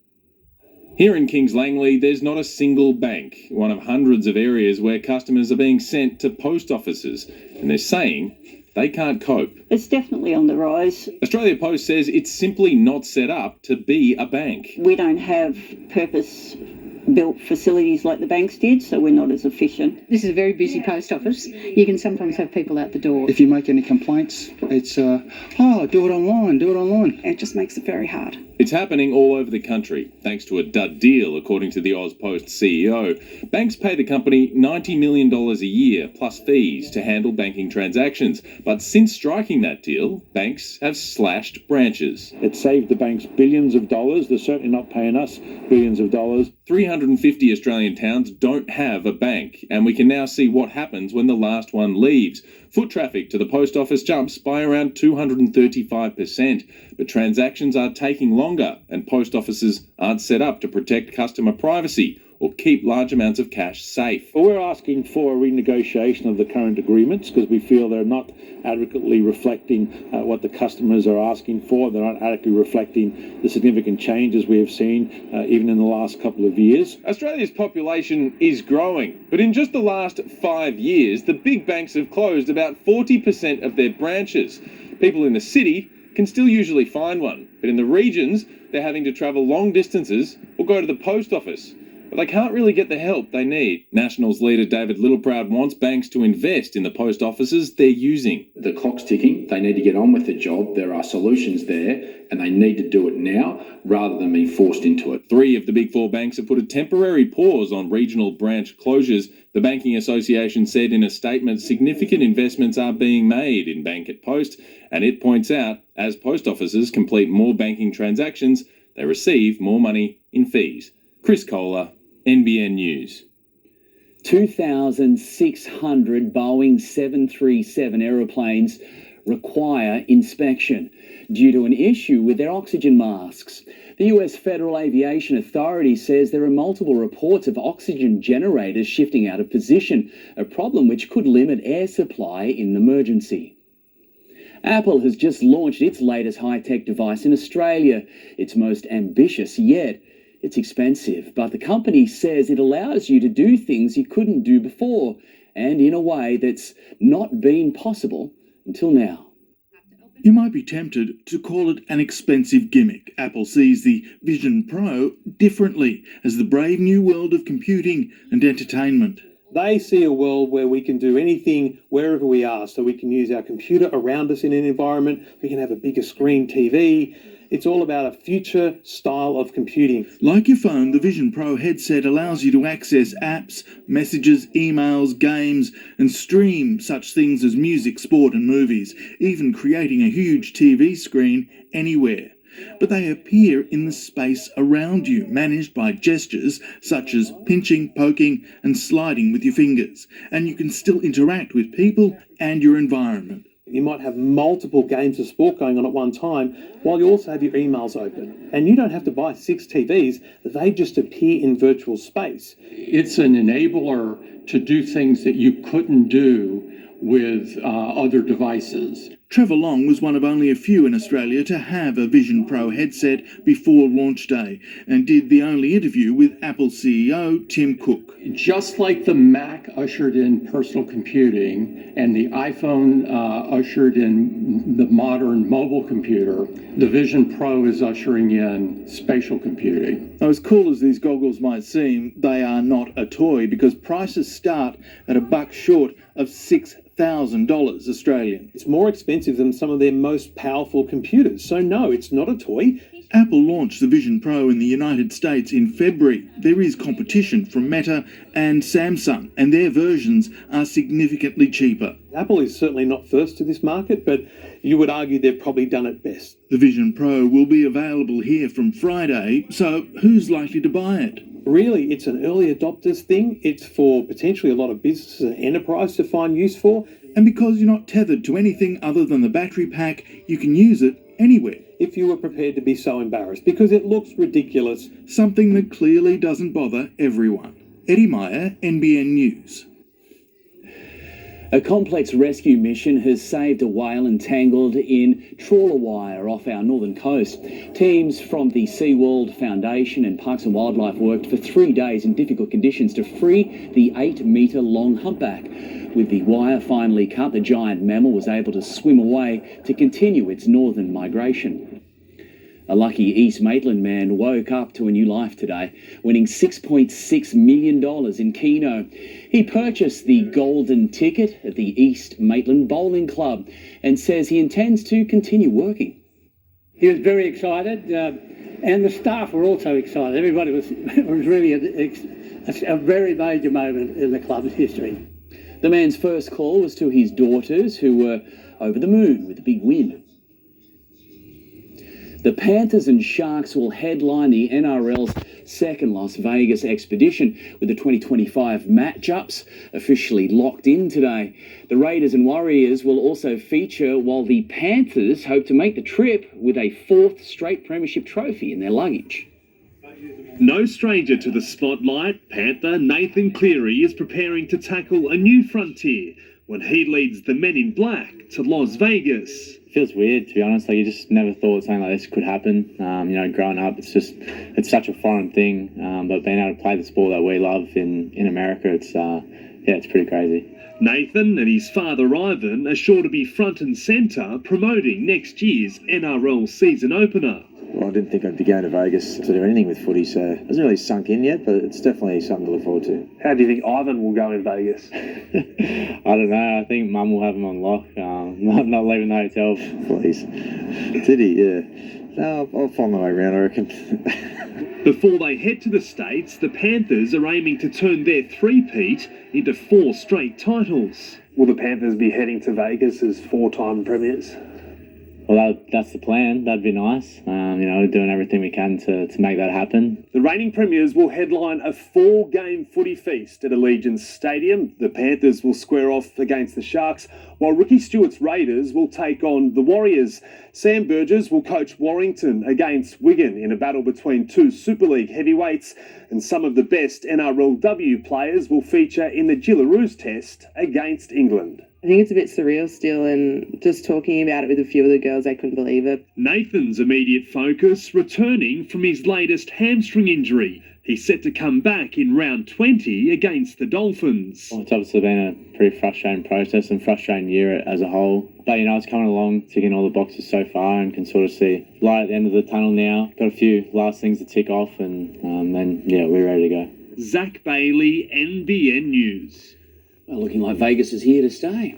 Here in Kings Langley, there's not a single bank, one of hundreds of areas where customers are being sent to post offices, and they're saying they can't cope. It's definitely on the rise. Australia Post says it's simply not set up to be a bank. We don't have purpose-built facilities like the banks did, so we're not as efficient. This is a very busy post office. You can sometimes have people out the door. If you make any complaints, it's, do it online. It just makes it very hard. It's happening all over the country, thanks to a dud deal, according to the AusPost CEO. Banks pay the company $90 million a year, plus fees, to handle banking transactions. But since striking that deal, banks have slashed branches. It saved the banks billions of dollars. They're certainly not paying us billions of dollars. 350 Australian towns don't have a bank, and we can now see what happens when the last one leaves. Foot traffic to the post office jumps by around 235%, but transactions are taking longer and post offices aren't set up to protect customer privacy or keep large amounts of cash safe. Well, we're asking for a renegotiation of the current agreements because we feel they're not adequately reflecting what the customers are asking for. They're not adequately reflecting the significant changes we have seen even in the last couple of years. Australia's population is growing, but in just the last 5 years, the big banks have closed about 40% of their branches. People in the city can still usually find one, but in the regions, they're having to travel long distances or go to the post office. But they can't really get the help they need. Nationals leader David Littleproud wants banks to invest in the post offices they're using. The clock's ticking. They need to get on with the job. There are solutions there, and they need to do it now rather than being forced into it. 3 of the big 4 banks have put a temporary pause on regional branch closures. The Banking Association said in a statement significant investments are being made in Bank at Post, and it points out as post offices complete more banking transactions, they receive more money in fees. Chris Kohler, NBN News. 2,600 Boeing 737 aeroplanes require inspection due to an issue with their oxygen masks. The US Federal Aviation Authority says there are multiple reports of oxygen generators shifting out of position, a problem which could limit air supply in an emergency. Apple has just launched its latest high-tech device in Australia, its most ambitious yet. It's expensive, but the company says it allows you to do things you couldn't do before, and in a way that's not been possible until now. You might be tempted to call it an expensive gimmick. Apple sees the Vision Pro differently as the brave new world of computing and entertainment. They see a world where we can do anything wherever we are. So we can use our computer around us in an environment. We can have a bigger screen TV. It's all about a future style of computing. Like your phone, the Vision Pro headset allows you to access apps, messages, emails, games, and stream such things as music, sport and movies, even creating a huge TV screen anywhere. But they appear in the space around you, managed by gestures such as pinching, poking and sliding with your fingers, and you can still interact with people and your environment. You might have multiple games of sport going on at one time while you also have your emails open. And you don't have to buy 6 TVs, they just appear in virtual space. It's an enabler to do things that you couldn't do with other devices. Trevor Long was one of only a few in Australia to have a Vision Pro headset before launch day and did the only interview with Apple CEO Tim Cook. Just like the Mac ushered in personal computing and the iPhone ushered in the modern mobile computer, the Vision Pro is ushering in spatial computing. Now, as cool as these goggles might seem, they are not a toy because prices start at $1 short of $6,000 Australian. It's more expensive than some of their most powerful computers. So no, it's not a toy. Apple launched the Vision Pro in the United States in February. There is competition from Meta and Samsung, and their versions are significantly cheaper. Apple is certainly not first to this market, but you would argue they've probably done it best. The Vision Pro will be available here from Friday, so who's likely to buy it? Really, it's an early adopters thing. It's for potentially a lot of businesses and enterprise to find use for. And because you're not tethered to anything other than the battery pack, you can use it anywhere. If you were prepared to be so embarrassed, because it looks ridiculous. Something that clearly doesn't bother everyone. Eddie Meyer, NBN News. A complex rescue mission has saved a whale entangled in trawler wire off our northern coast. Teams from the SeaWorld Foundation and Parks and Wildlife worked for 3 days in difficult conditions to free the 8-metre long humpback. With the wire finally cut, the giant mammal was able to swim away to continue its northern migration. A lucky East Maitland man woke up to a new life today, winning $6.6 million in Keno. He purchased the golden ticket at the East Maitland Bowling Club and says he intends to continue working. He was very excited, and the staff were also excited. Everybody was really a very major moment in the club's history. The man's first call was to his daughters, who were over the moon with the big win. The Panthers and Sharks will headline the NRL's second Las Vegas expedition, with the 2025 matchups officially locked in today. The Raiders and Warriors will also feature, while the Panthers hope to make the trip with a 4th straight premiership trophy in their luggage. No stranger to the spotlight, Panther Nathan Cleary is preparing to tackle a new frontier when he leads the Men in Black to Las Vegas. It feels weird, to be honest. Like, you just never thought something like this could happen. Growing up, it's such a foreign thing. But being able to play the sport that we love in America, it's pretty crazy. Nathan and his father Ivan are sure to be front and centre promoting next year's NRL season opener. Well, I didn't think I'd be going to Vegas to do anything with footy, so it hasn't really sunk in yet, but it's definitely something to look forward to. How do you think Ivan will go in Vegas? I don't know. I think Mum will have him on lock. Not leaving the hotel, please. Did he? Yeah. No, I'll find my way around, I reckon. Before they head to the States, the Panthers are aiming to turn their three-peat into 4 straight titles. Will the Panthers be heading to Vegas as 4-time premiers? Well, that's the plan. That'd be nice. Doing everything we can to make that happen. The reigning premiers will headline a 4-game footy feast at Allegiant Stadium. The Panthers will square off against the Sharks, while Ricky Stewart's Raiders will take on the Warriors. Sam Burgess will coach Warrington against Wigan in a battle between 2 Super League heavyweights, and some of the best NRLW players will feature in the Gillaroos test against England. I think it's a bit surreal still, and just talking about it with a few of the girls, I couldn't believe it. Nathan's immediate focus, returning from his latest hamstring injury. He's set to come back in round 20 against the Dolphins. Well, it's obviously been a pretty frustrating process and frustrating year as a whole. But, it's coming along, ticking all the boxes so far, and can sort of see light at the end of the tunnel now. Got a few last things to tick off, and then we're ready to go. Zach Bailey, NBN News. Well, looking like Vegas is here to stay.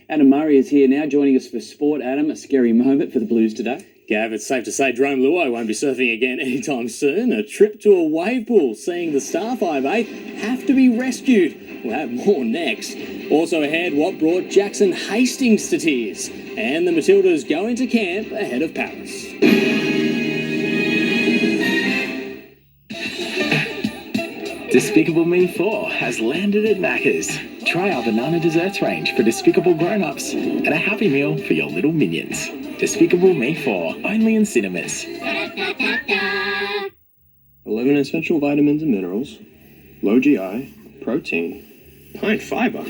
Adam Murray is here now, joining us for sport. Adam, a scary moment for the Blues today. Gav, it's safe to say Jerome Luai won't be surfing again anytime soon. A trip to a wave pool, seeing the Star 5'8" have to be rescued. We'll have more next. Also ahead, what brought Jackson Hastings to tears. And the Matildas go into camp ahead of Paris. Despicable Me 4 has landed at Macca's. Try our banana desserts range for despicable grown-ups and a Happy Meal for your little minions. Despicable Me 4, only in cinemas. 11 essential vitamins and minerals, low GI, protein, high in fiber.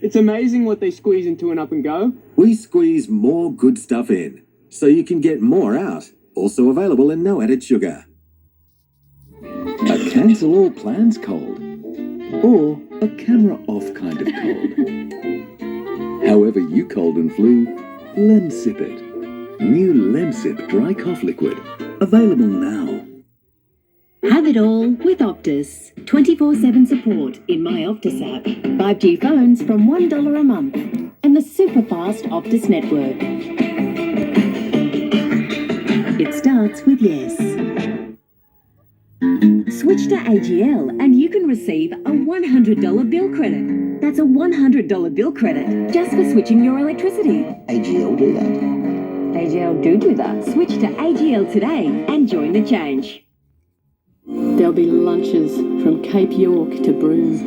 It's amazing what they squeeze into an up and go. We squeeze more good stuff in, so you can get more out. Also available in no added sugar. A cancel all plans cold, or a camera off kind of cold. However you cold and flu, Lemsip it. New Lemsip dry cough liquid, available now. Have it all with Optus. 24/7 support in My Optus app. 5G phones from $1 a month. And the super fast Optus network. It starts with yes. Switch to AGL and you can receive a $100 bill credit. That's a $100 bill credit just for switching your electricity. AGL do that. AGL do that. Switch to AGL today and join the change. There'll be lunches from Cape York to Broome,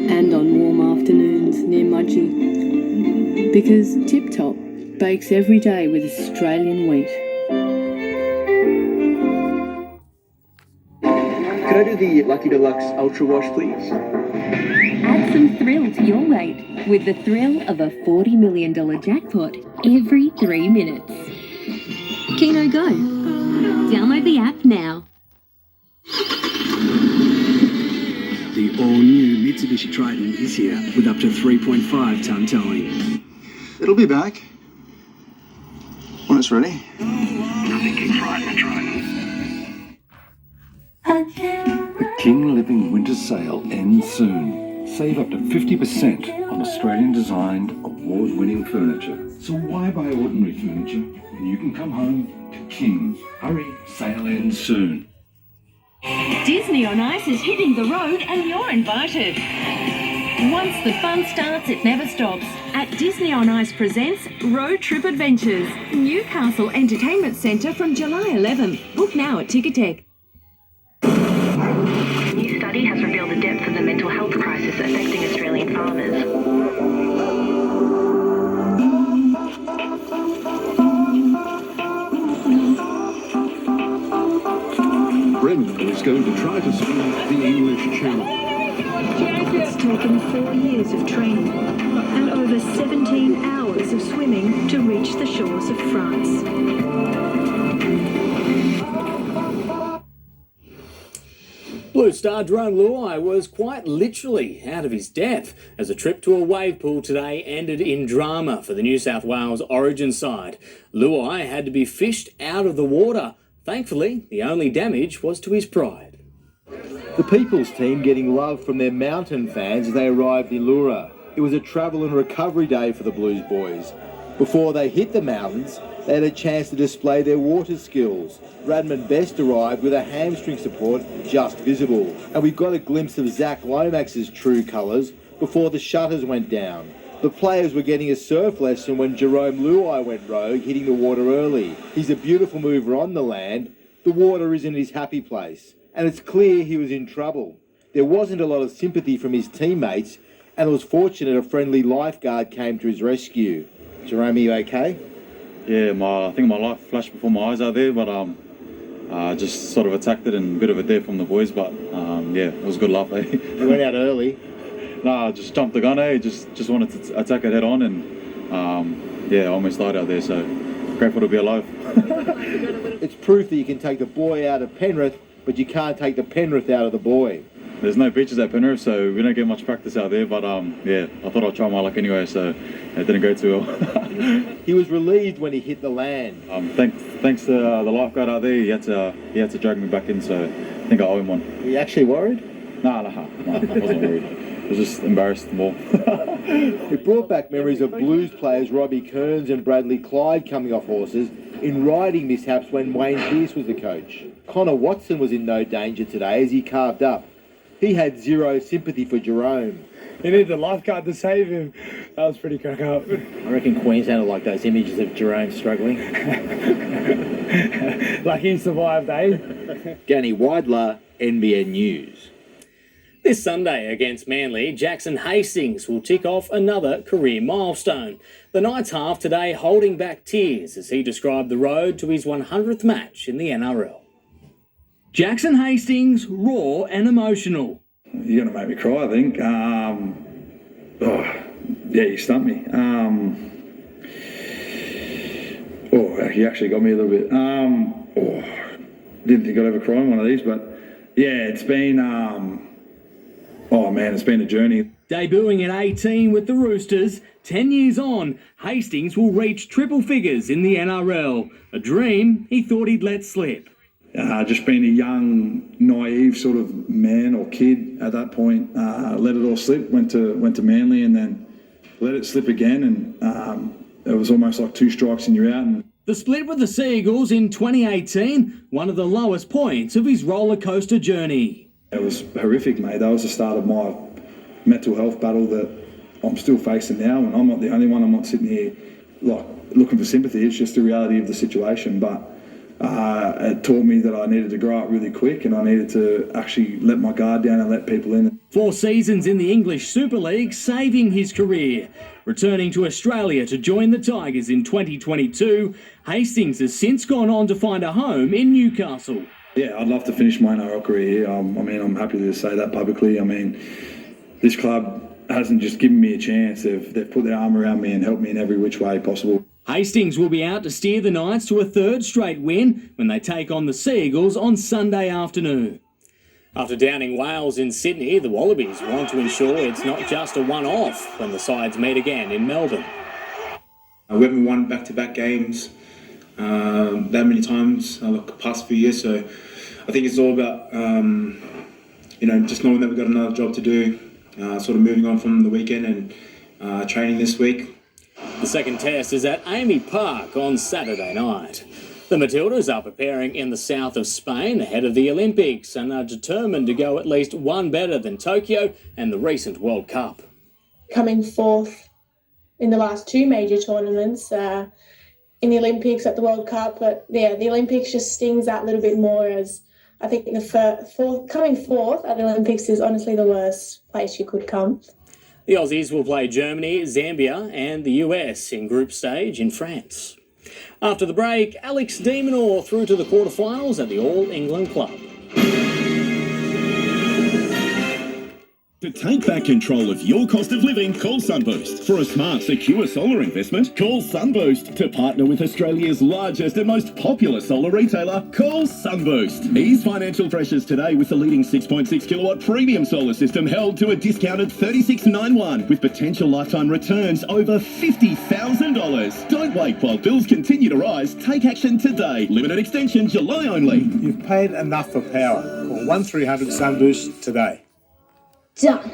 and on warm afternoons near Mudgee. Because Tip Top bakes every day with Australian wheat. Could I do the Lucky Deluxe Ultra Wash, please? Add some thrill to your wait with the thrill of a $40 million jackpot every 3 minutes. Keno Go. Download the app now. The all-new Mitsubishi Triton is here with up to 3.5-ton towing. It'll be back when it's ready. Nothing keeps riding a Triton. The King Living Winter Sale ends soon. Save up to 50% on Australian-designed, award-winning furniture. So why buy ordinary furniture when you can come home to King? Hurry, sale ends soon. Disney on Ice is hitting the road and you're invited. Once the fun starts, it never stops. At Disney on Ice presents Road Trip Adventures, Newcastle Entertainment Centre from July 11th. Book now at Ticketek. A new study has revealed the depth of the mental health crisis affecting Australian farmers. Brenda is going to try to swim the English Channel. It's taken 4 years of training and over 17 hours of swimming to reach the shores of France. Blue star Jerome Luai was quite literally out of his depth as a trip to a wave pool today ended in drama for the New South Wales Origin side. Luai had to be fished out of the water Thankfully, the only damage was to his pride. The People's team getting love from their mountain fans as they arrived in Lura. It was a travel and recovery day for the Blues boys. Before they hit the mountains, they had a chance to display their water skills. Radman Best arrived with a hamstring support just visible. And we got a glimpse of Zach Lomax's true colours before the shutters went down. The players were getting a surf lesson when Jerome Luai went rogue, hitting the water early. He's a beautiful mover on the land. The water isn't his happy place. And it's clear he was in trouble. There wasn't a lot of sympathy from his teammates, and it was fortunate a friendly lifeguard came to his rescue. Jerome, are you okay? Yeah, I think my life flashed before my eyes out there, but just sort of attacked it and a bit of a dare from the boys, but yeah, it was a good laugh, eh? You went out early? No, just jumped the gun, eh? Just wanted to attack it head on, and yeah, I almost died out there, so grateful to be alive. It's proof that you can take the boy out of Penrith, but you can't take the Penrith out of the boy. There's no beaches at Penrith, so we don't get much practice out there, but yeah, I thought I'd try my luck anyway, so it didn't go too well. He was relieved when he hit the land. Thanks to the lifeguard out there, he had to drag me back in, so I think I owe him one. Were you actually worried? No, I wasn't worried. I was just embarrassed more. It brought back memories of Blues players Robbie Kearns and Bradley Clyde coming off horses in riding mishaps when Wayne Pearce was the coach. Connor Watson was in no danger today as he carved up. He had zero sympathy for Jerome. He needed a lifeguard to save him. That was pretty crack up. I reckon Queensland will like those images of Jerome struggling. Lucky he survived, eh? Danny Weidler, NBN News. This Sunday against Manly, Jackson Hastings will tick off another career milestone. The Knights half today holding back tears as he described the road to his 100th match in the NRL. Jackson Hastings, raw and emotional. You're going to make me cry, I think. Yeah, you stumped me. You actually got me a little bit. Didn't think I'd ever cry on one of these, but yeah, it's been, it's been a journey. Debuting at 18 with the Roosters, 10 years on, Hastings will reach triple figures in the NRL. A dream he thought he'd let slip. Just being a young, naive sort of man or kid at that point, let it all slip, went to Manly and then let it slip again, and it was almost like two strikes and you're out. And the split with the Seagulls in 2018, one of the lowest points of his roller coaster journey. It was horrific, mate. That was the start of my mental health battle that I'm still facing now, and I'm not the only one. I'm not sitting here like looking for sympathy. It's just the reality of the situation, but it taught me that I needed to grow up really quick and I needed to actually let my guard down and let people in. 4 seasons in the English Super League, saving his career. Returning to Australia to join the Tigers in 2022, Hastings has since gone on to find a home in Newcastle. Yeah, I'd love to finish my NRL career here. I'm happy to say that publicly. This club hasn't just given me a chance. They've put their arm around me and helped me in every which way possible. Hastings will be out to steer the Knights to a 3rd straight win when they take on the Seagulls on Sunday afternoon. After downing Wales in Sydney, the Wallabies want to ensure it's not just a one-off when the sides meet again in Melbourne. We haven't won back-to-back games that many times the past few years, so I think it's all about just knowing that we've got another job to do, sort of moving on from the weekend and training this week. The second test is at Amy Park on Saturday night. The Matildas are preparing in the south of Spain ahead of the Olympics and are determined to go at least one better than Tokyo and the recent World Cup. Coming 4th in the last 2 major tournaments, in the Olympics, at the World Cup, but yeah, the Olympics just stings that little bit more, as I think coming 4th at the Olympics is honestly the worst place you could come. The Aussies will play Germany, Zambia and the US in group stage in France. After the break, Alex de Minaur through to the quarterfinals at the All England Club. To take back control of your cost of living, call Sunboost. For a smart, secure solar investment, call Sunboost. To partner with Australia's largest and most popular solar retailer, call Sunboost. Ease financial pressures today with the leading 6.6 kilowatt premium solar system held to a discounted $36.91 with potential lifetime returns over $50,000. Don't wait while bills continue to rise. Take action today. Limited extension July only. You've paid enough for power. Call 1300 Sunboost today. Done.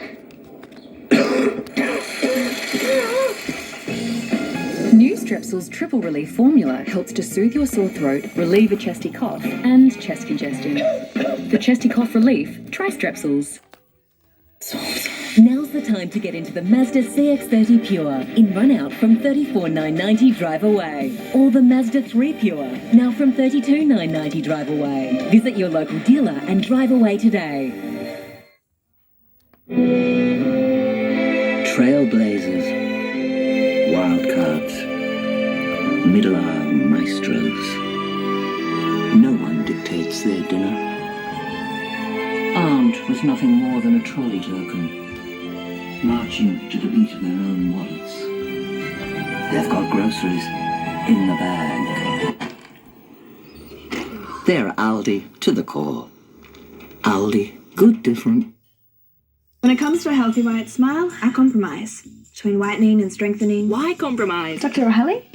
New Strepsils Triple Relief Formula helps to soothe your sore throat, relieve a chesty cough, and chest congestion. For chesty cough relief, try Strepsils. Now's the time to get into the Mazda CX-30 Pure in run-out from $34,990 drive away. Or the Mazda 3 Pure, now from $32,990 drive away. Visit your local dealer and drive away today. Trailblazers, wildcards, middle-hour maestros. No one dictates their dinner. Armed with nothing more than a trolley token, marching to the beat of their own wallets. They've got groceries in the bag. They're Aldi to the core. Aldi, good different. When it comes to a healthy white smile, I compromise. Between whitening and strengthening. Why compromise? Dr. O'Halley?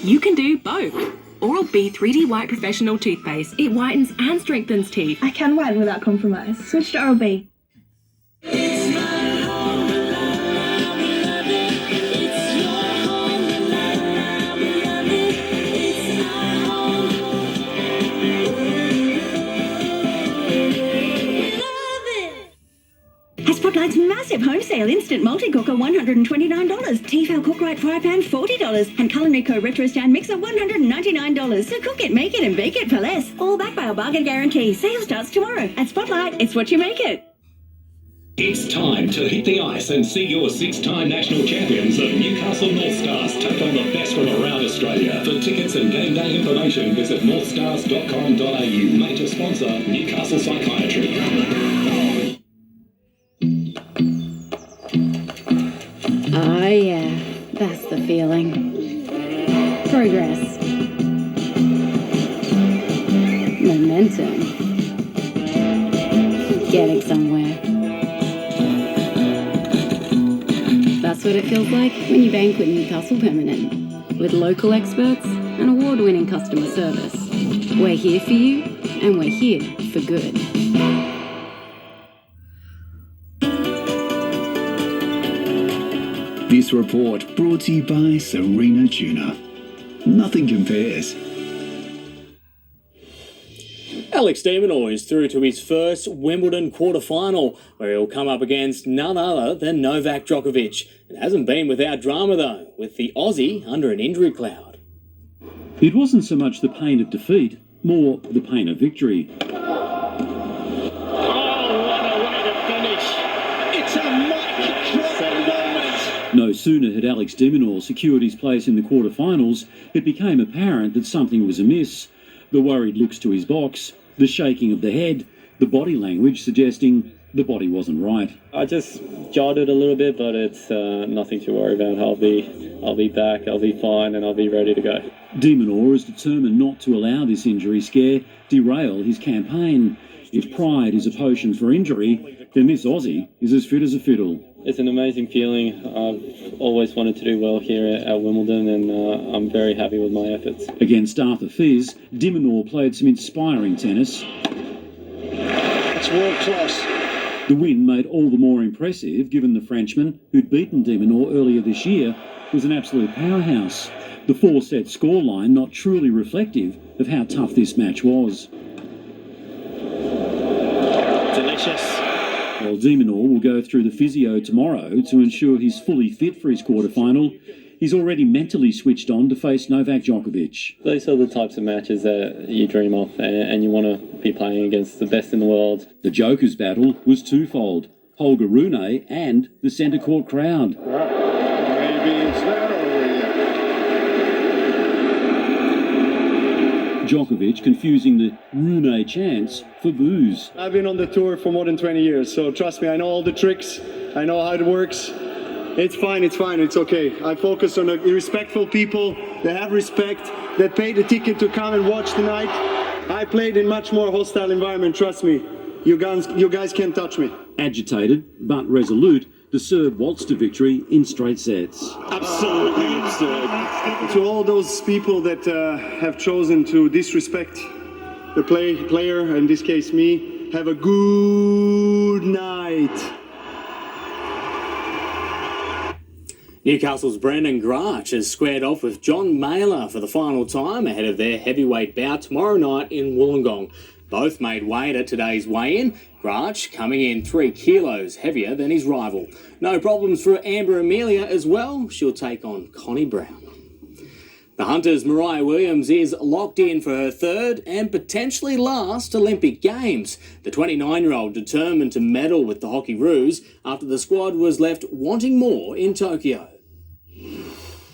You can do both. Oral B 3D White Professional Toothpaste. It whitens and strengthens teeth. I can whiten without compromise. Switch to Oral B. Spotlight's massive home sale instant multi-cooker $129, Tefal Cookrite fry pan $40, and Culinary Co Retro Stand mixer $199. So cook it, make it, and bake it for less. All backed by our bargain guarantee. Sale starts tomorrow. At Spotlight, it's what you make it. It's time to hit the ice and see your 6-time national champions of Newcastle North Stars take on the best from around Australia. For tickets and game day information, visit northstars.com.au. Major sponsor, Newcastle Psychiatry. Oh yeah, that's the feeling. Progress. Momentum. Getting somewhere. That's what it feels like when you bank with Newcastle Permanent. With local experts and award-winning customer service. We're here for you, and we're here for good. This report brought to you by Serena Tuna. Nothing compares. Alex de Minaur is through to his first Wimbledon quarter-final, where he'll come up against none other than Novak Djokovic. It hasn't been without drama, though, with the Aussie under an injury cloud. It wasn't so much the pain of defeat, more the pain of victory. No sooner had Alex de Minaur secured his place in the quarterfinals, it became apparent that something was amiss. The worried looks to his box, the shaking of the head, the body language suggesting the body wasn't right. I just jotted a little bit, but it's nothing to worry about. I'll be back, I'll be fine, and I'll be ready to go. De Minaur is determined not to allow this injury scare derail his campaign. If pride is a potion for injury, then this Aussie is as fit as a fiddle. It's an amazing feeling. I've always wanted to do well here at Wimbledon, and I'm very happy with my efforts. Against Arthur Fizz, de Minaur played some inspiring tennis. It's world class. The win made all the more impressive given the Frenchman, who'd beaten de Minaur earlier this year, was an absolute powerhouse. The 4-set scoreline not truly reflective of how tough this match was. Delicious. While de Minaur will go through the physio tomorrow to ensure he's fully fit for his quarterfinal, he's already mentally switched on to face Novak Djokovic. These are the types of matches that you dream of, and you want to be playing against the best in the world. The Joker's battle was twofold: Holger Rune and the centre court crowd. Maybe it's that over Djokovic confusing the Rune chants for booze. I've been on the tour for more than 20 years, so trust me, I know all the tricks, I know how it works. It's fine, it's okay. I focus on the respectful people that have respect, that paid the ticket to come and watch tonight. I played in much more hostile environment, trust me. You guys can't touch me. Agitated but resolute, the Serb waltzed to victory in straight sets. Absolutely absurd. To all those people that have chosen to disrespect the player, in this case me, have a good night. Newcastle's Brendan Grach has squared off with John Mailer for the final time ahead of their heavyweight bout tomorrow night in Wollongong. Both made weight at today's weigh-in, Grach coming in 3 kilos heavier than his rival. No problems for Amber Amelia as well. She'll take on Connie Brown. The Hunters' Mariah Williams is locked in for her third and potentially last Olympic Games. The 29-year-old determined to medal with the Hockeyroos after the squad was left wanting more in Tokyo.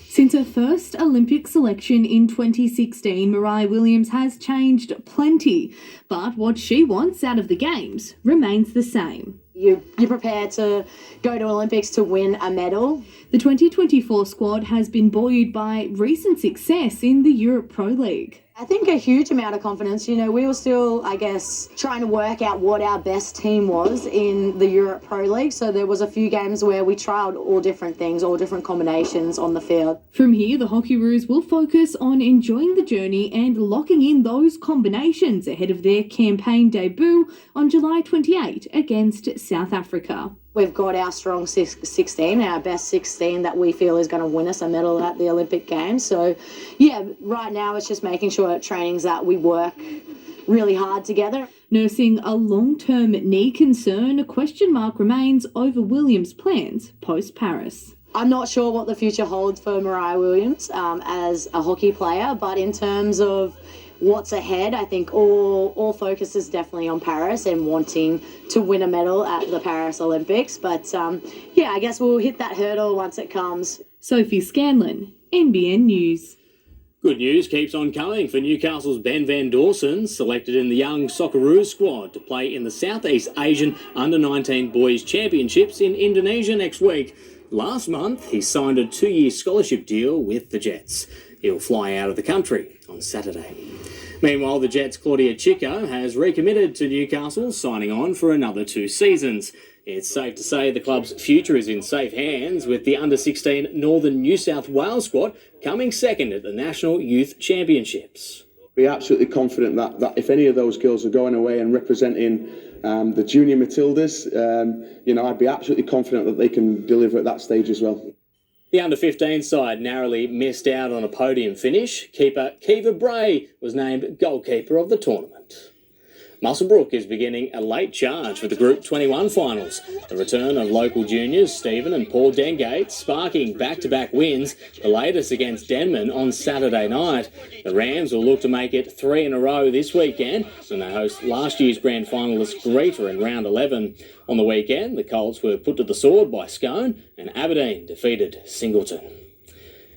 Since her first Olympic selection in 2016, Mariah Williams has changed plenty. But what she wants out of the Games remains the same. You're prepared to go to Olympics to win a medal. The 2024 squad has been buoyed by recent success in the Europe Pro League. I think a huge amount of confidence. You know, we were still, I guess, trying to work out what our best team was in the Europe Pro League. So there was a few games where we trialled all different things, all different combinations on the field. From here, the Hockeyroos will focus on enjoying the journey and locking in those combinations ahead of their campaign debut on July 28 against South Africa. We've got our strong 16, our best 16 that we feel is going to win us a medal at the Olympic Games. So, yeah, right now it's just making sure at trainings that we work really hard together. Nursing a long-term knee concern, a question mark remains over Williams' plans post-Paris. I'm not sure what the future holds for Mariah Williams as a hockey player, but in terms of what's ahead, I think all focus is definitely on Paris and wanting to win a medal at the Paris Olympics. But yeah, I guess we'll hit that hurdle once it comes. Sophie Scanlon, NBN News. Good news keeps on coming for Newcastle's Ben Van Dawson, selected in the young Socceroos squad to play in the Southeast Asian Under-19 Boys Championships in Indonesia next week. Last month, he signed a 2-year scholarship deal with the Jets. He'll fly out of the country on Saturday. Meanwhile, the Jets' Claudia Chico has recommitted to Newcastle, signing on for another 2 seasons. It's safe to say the club's future is in safe hands, with the Under-16 Northern New South Wales squad coming second at the National Youth Championships. Be absolutely confident that if any of those girls are going away and representing the junior Matildas, I'd be absolutely confident that they can deliver at that stage as well. The under-15 side narrowly missed out on a podium finish. Keeper Kiva Bray was named goalkeeper of the tournament. Muswellbrook is beginning a late charge for the Group 21 finals. The return of local juniors Stephen and Paul Dengate sparking back-to-back wins, the latest against Denman on Saturday night. The Rams will look to make it 3 in a row this weekend when they host last year's grand finalist Greeter in round 11. On the weekend, the Colts were put to the sword by Scone and Aberdeen defeated Singleton.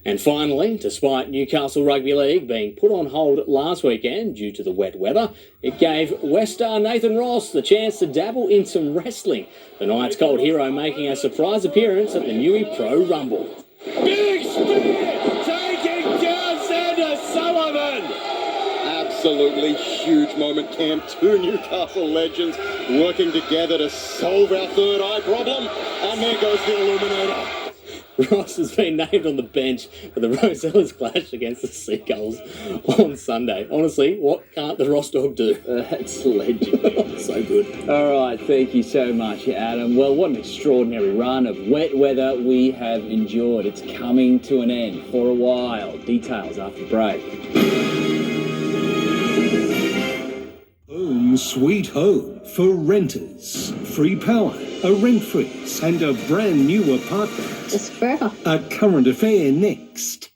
And finally, despite Newcastle Rugby League being put on hold last weekend due to the wet weather, it gave West Star Nathan Ross the chance to dabble in some wrestling. The Knights' Cold hero making a surprise appearance at the Newey Pro Rumble. Big spear taking down Sanders Sullivan. Absolutely huge moment, Cam. 2 Newcastle legends working together to solve our third eye problem. And there goes the Illuminator. Ross has been named on the bench for the Rosellas clash against the Seagulls on Sunday. Honestly, what can't the Ross dog do? That's legendary. So good. All right, thank you so much, Adam. Well, what an extraordinary run of wet weather we have endured. It's coming to an end for a while. Details after break. Home sweet home for renters. Free power, a rent freeze, and a brand new apartment. Just forever. A current affair next.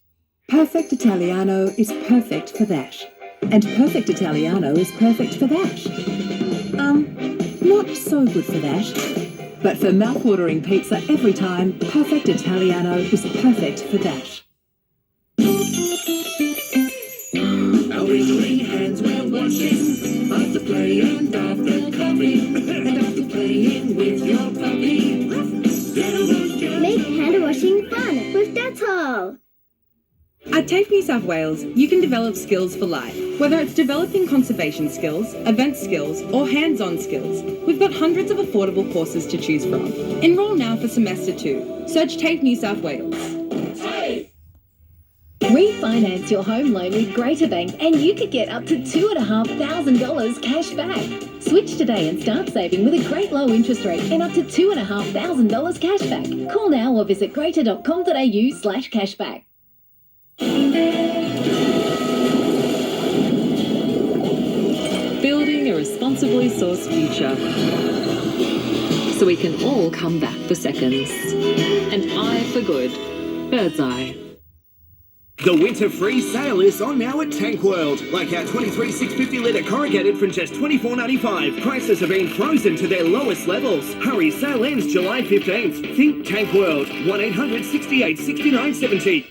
Perfect Italiano is perfect for that. And Perfect Italiano is perfect for that. Not so good for that. But for mouth-watering pizza every time, Perfect Italiano is perfect for that. Our laughing and after playing with your puppy. Make hand washing fun with Dettol. At TAFE New South Wales, you can develop skills for life. Whether it's developing conservation skills, event skills, or hands-on skills, we've got hundreds of affordable courses to choose from. Enrol now for semester 2. Search TAFE New South Wales. Refinance your home loan with Greater Bank and you could get up to $2,500 cash back. Switch today and start saving with a great low interest rate and up to $2,500 cash back. Call now or visit greater.com.au/cashback. Building a responsibly sourced future so we can all come back for seconds. An eye for good. Bird's eye. The winter free sale is on now at Tank World. Like our 23 650-litre corrugated from just $24.95. Prices have been frozen to their lowest levels. Hurry, sale ends July 15th. Think Tank World. 1-800 68 69 70.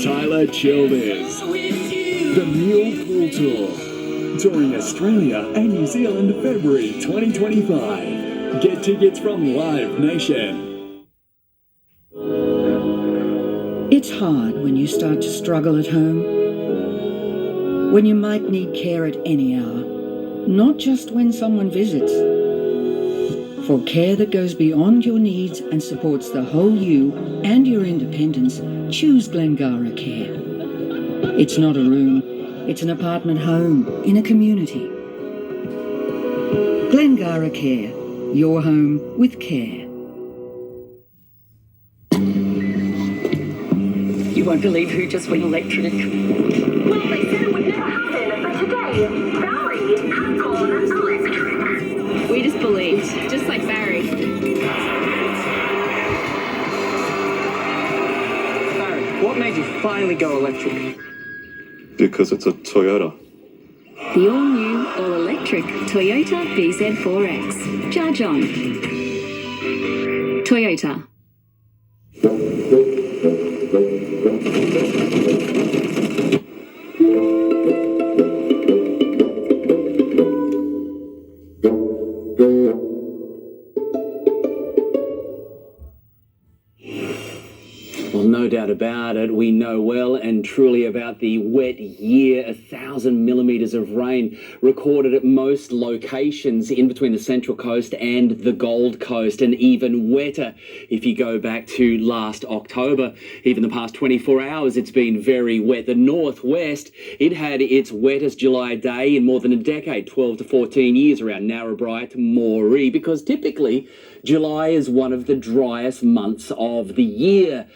Tyler Childers. The Mule Pool Tour. Touring Australia and New Zealand February 2025. Get tickets from Live Nation. It's hard when you start to struggle at home. When you might need care at any hour. Not just when someone visits. For care that goes beyond your needs and supports the whole you and your independence, choose Glengara Care. It's not a room, it's an apartment home in a community. Glengara Care, your home with care. You won't believe who just went electric. Well, they said it would never happen, but today, Barry has gone electric. We just believed, just like Barry. Barry, what made you finally go electric? Because it's a Toyota. The all-new, all-electric Toyota BZ4X. Charge on. Toyota. Well, no doubt about it, we know well and truly about the wet year. 1,000 millimetres of rain recorded at most locations in between the Central Coast and the Gold Coast, and even wetter if you go back to last October. Even the past 24 hours, it's been very wet. The northwest, it had its wettest July day in more than a decade, 12 to 14 years, around Narrabri to Moree, because typically July is one of the driest months of the year.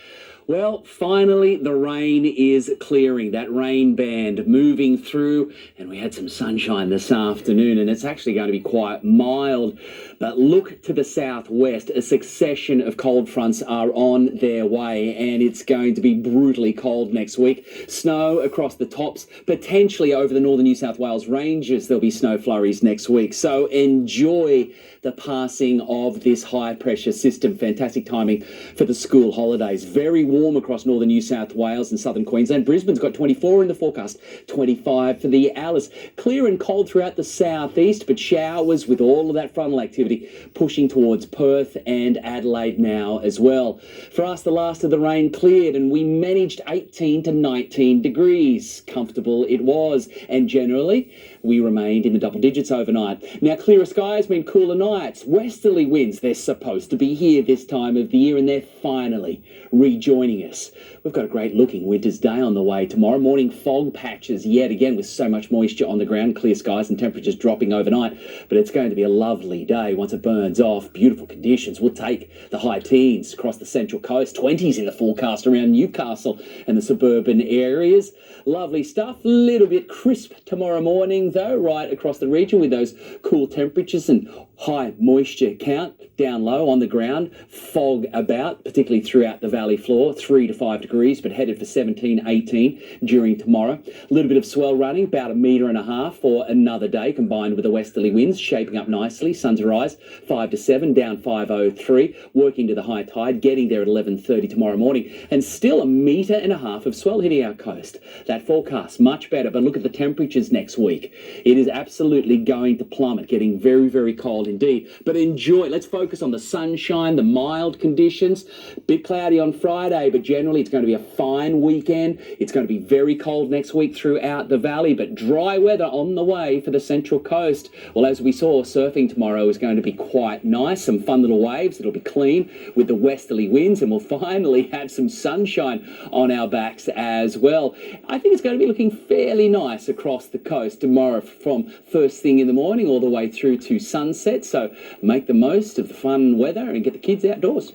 Well, finally, the rain is clearing. That rain band moving through, and we had some sunshine this afternoon, and it's actually going to be quite mild. But look to the southwest. A succession of cold fronts are on their way, and it's going to be brutally cold next week. Snow across the tops, potentially over the northern New South Wales ranges. There'll be snow flurries next week. So enjoy the passing of this high-pressure system. Fantastic timing for the school holidays. Very warm across northern New South Wales and southern Queensland. Brisbane's got 24 in the forecast, 25 for the Alice. Clear and cold throughout the southeast, but showers with all of that frontal activity pushing towards Perth and Adelaide now as well. For us, the last of the rain cleared and we managed 18 to 19 degrees. Comfortable it was, and generally we remained in the double digits overnight. Now, clearer skies mean cooler nights. Westerly winds, they're supposed to be here this time of the year, and they're finally rejoining us. We've got a great looking winter's day on the way tomorrow. Morning fog patches yet again with so much moisture on the ground, clear skies and temperatures dropping overnight, but it's going to be a lovely day once it burns off. Beautiful conditions. We'll take the high teens across the Central Coast, 20s in the forecast around Newcastle and the suburban areas. Lovely stuff. Little bit crisp tomorrow morning though, right across the region with those cool temperatures and high moisture count down low on the ground. Fog about, particularly throughout the valley floor. for 3 to 5 degrees, but headed for 17, 18 during tomorrow. A little bit of swell running, about 1.5 meters for another day, combined with the westerly winds shaping up nicely. Sun to rise 5 to 7, down 5:03, working to the high tide, getting there at 11:30 tomorrow morning, and still 1.5 meters of swell hitting our coast. That forecast much better, but look at the temperatures next week. It is absolutely going to plummet, getting very, very cold indeed. But enjoy. Let's focus on the sunshine, the mild conditions. Bit cloudy on Friday, but generally it's going to be a fine weekend. It's going to be very cold next week throughout the valley, but dry weather on the way for the Central Coast. Well, as we saw, surfing tomorrow is going to be quite nice. Some fun little waves. It'll be clean with the westerly winds, and we'll finally have some sunshine on our backs as well. I think it's going to be looking fairly nice across the coast tomorrow from first thing in the morning all the way through to sunset. So make the most of the fun weather and get the kids outdoors.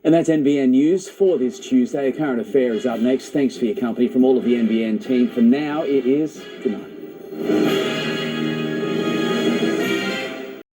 And that's NBN News for this Tuesday. A current affair is up next. Thanks for your company from all of the NBN team. For now, it is good night.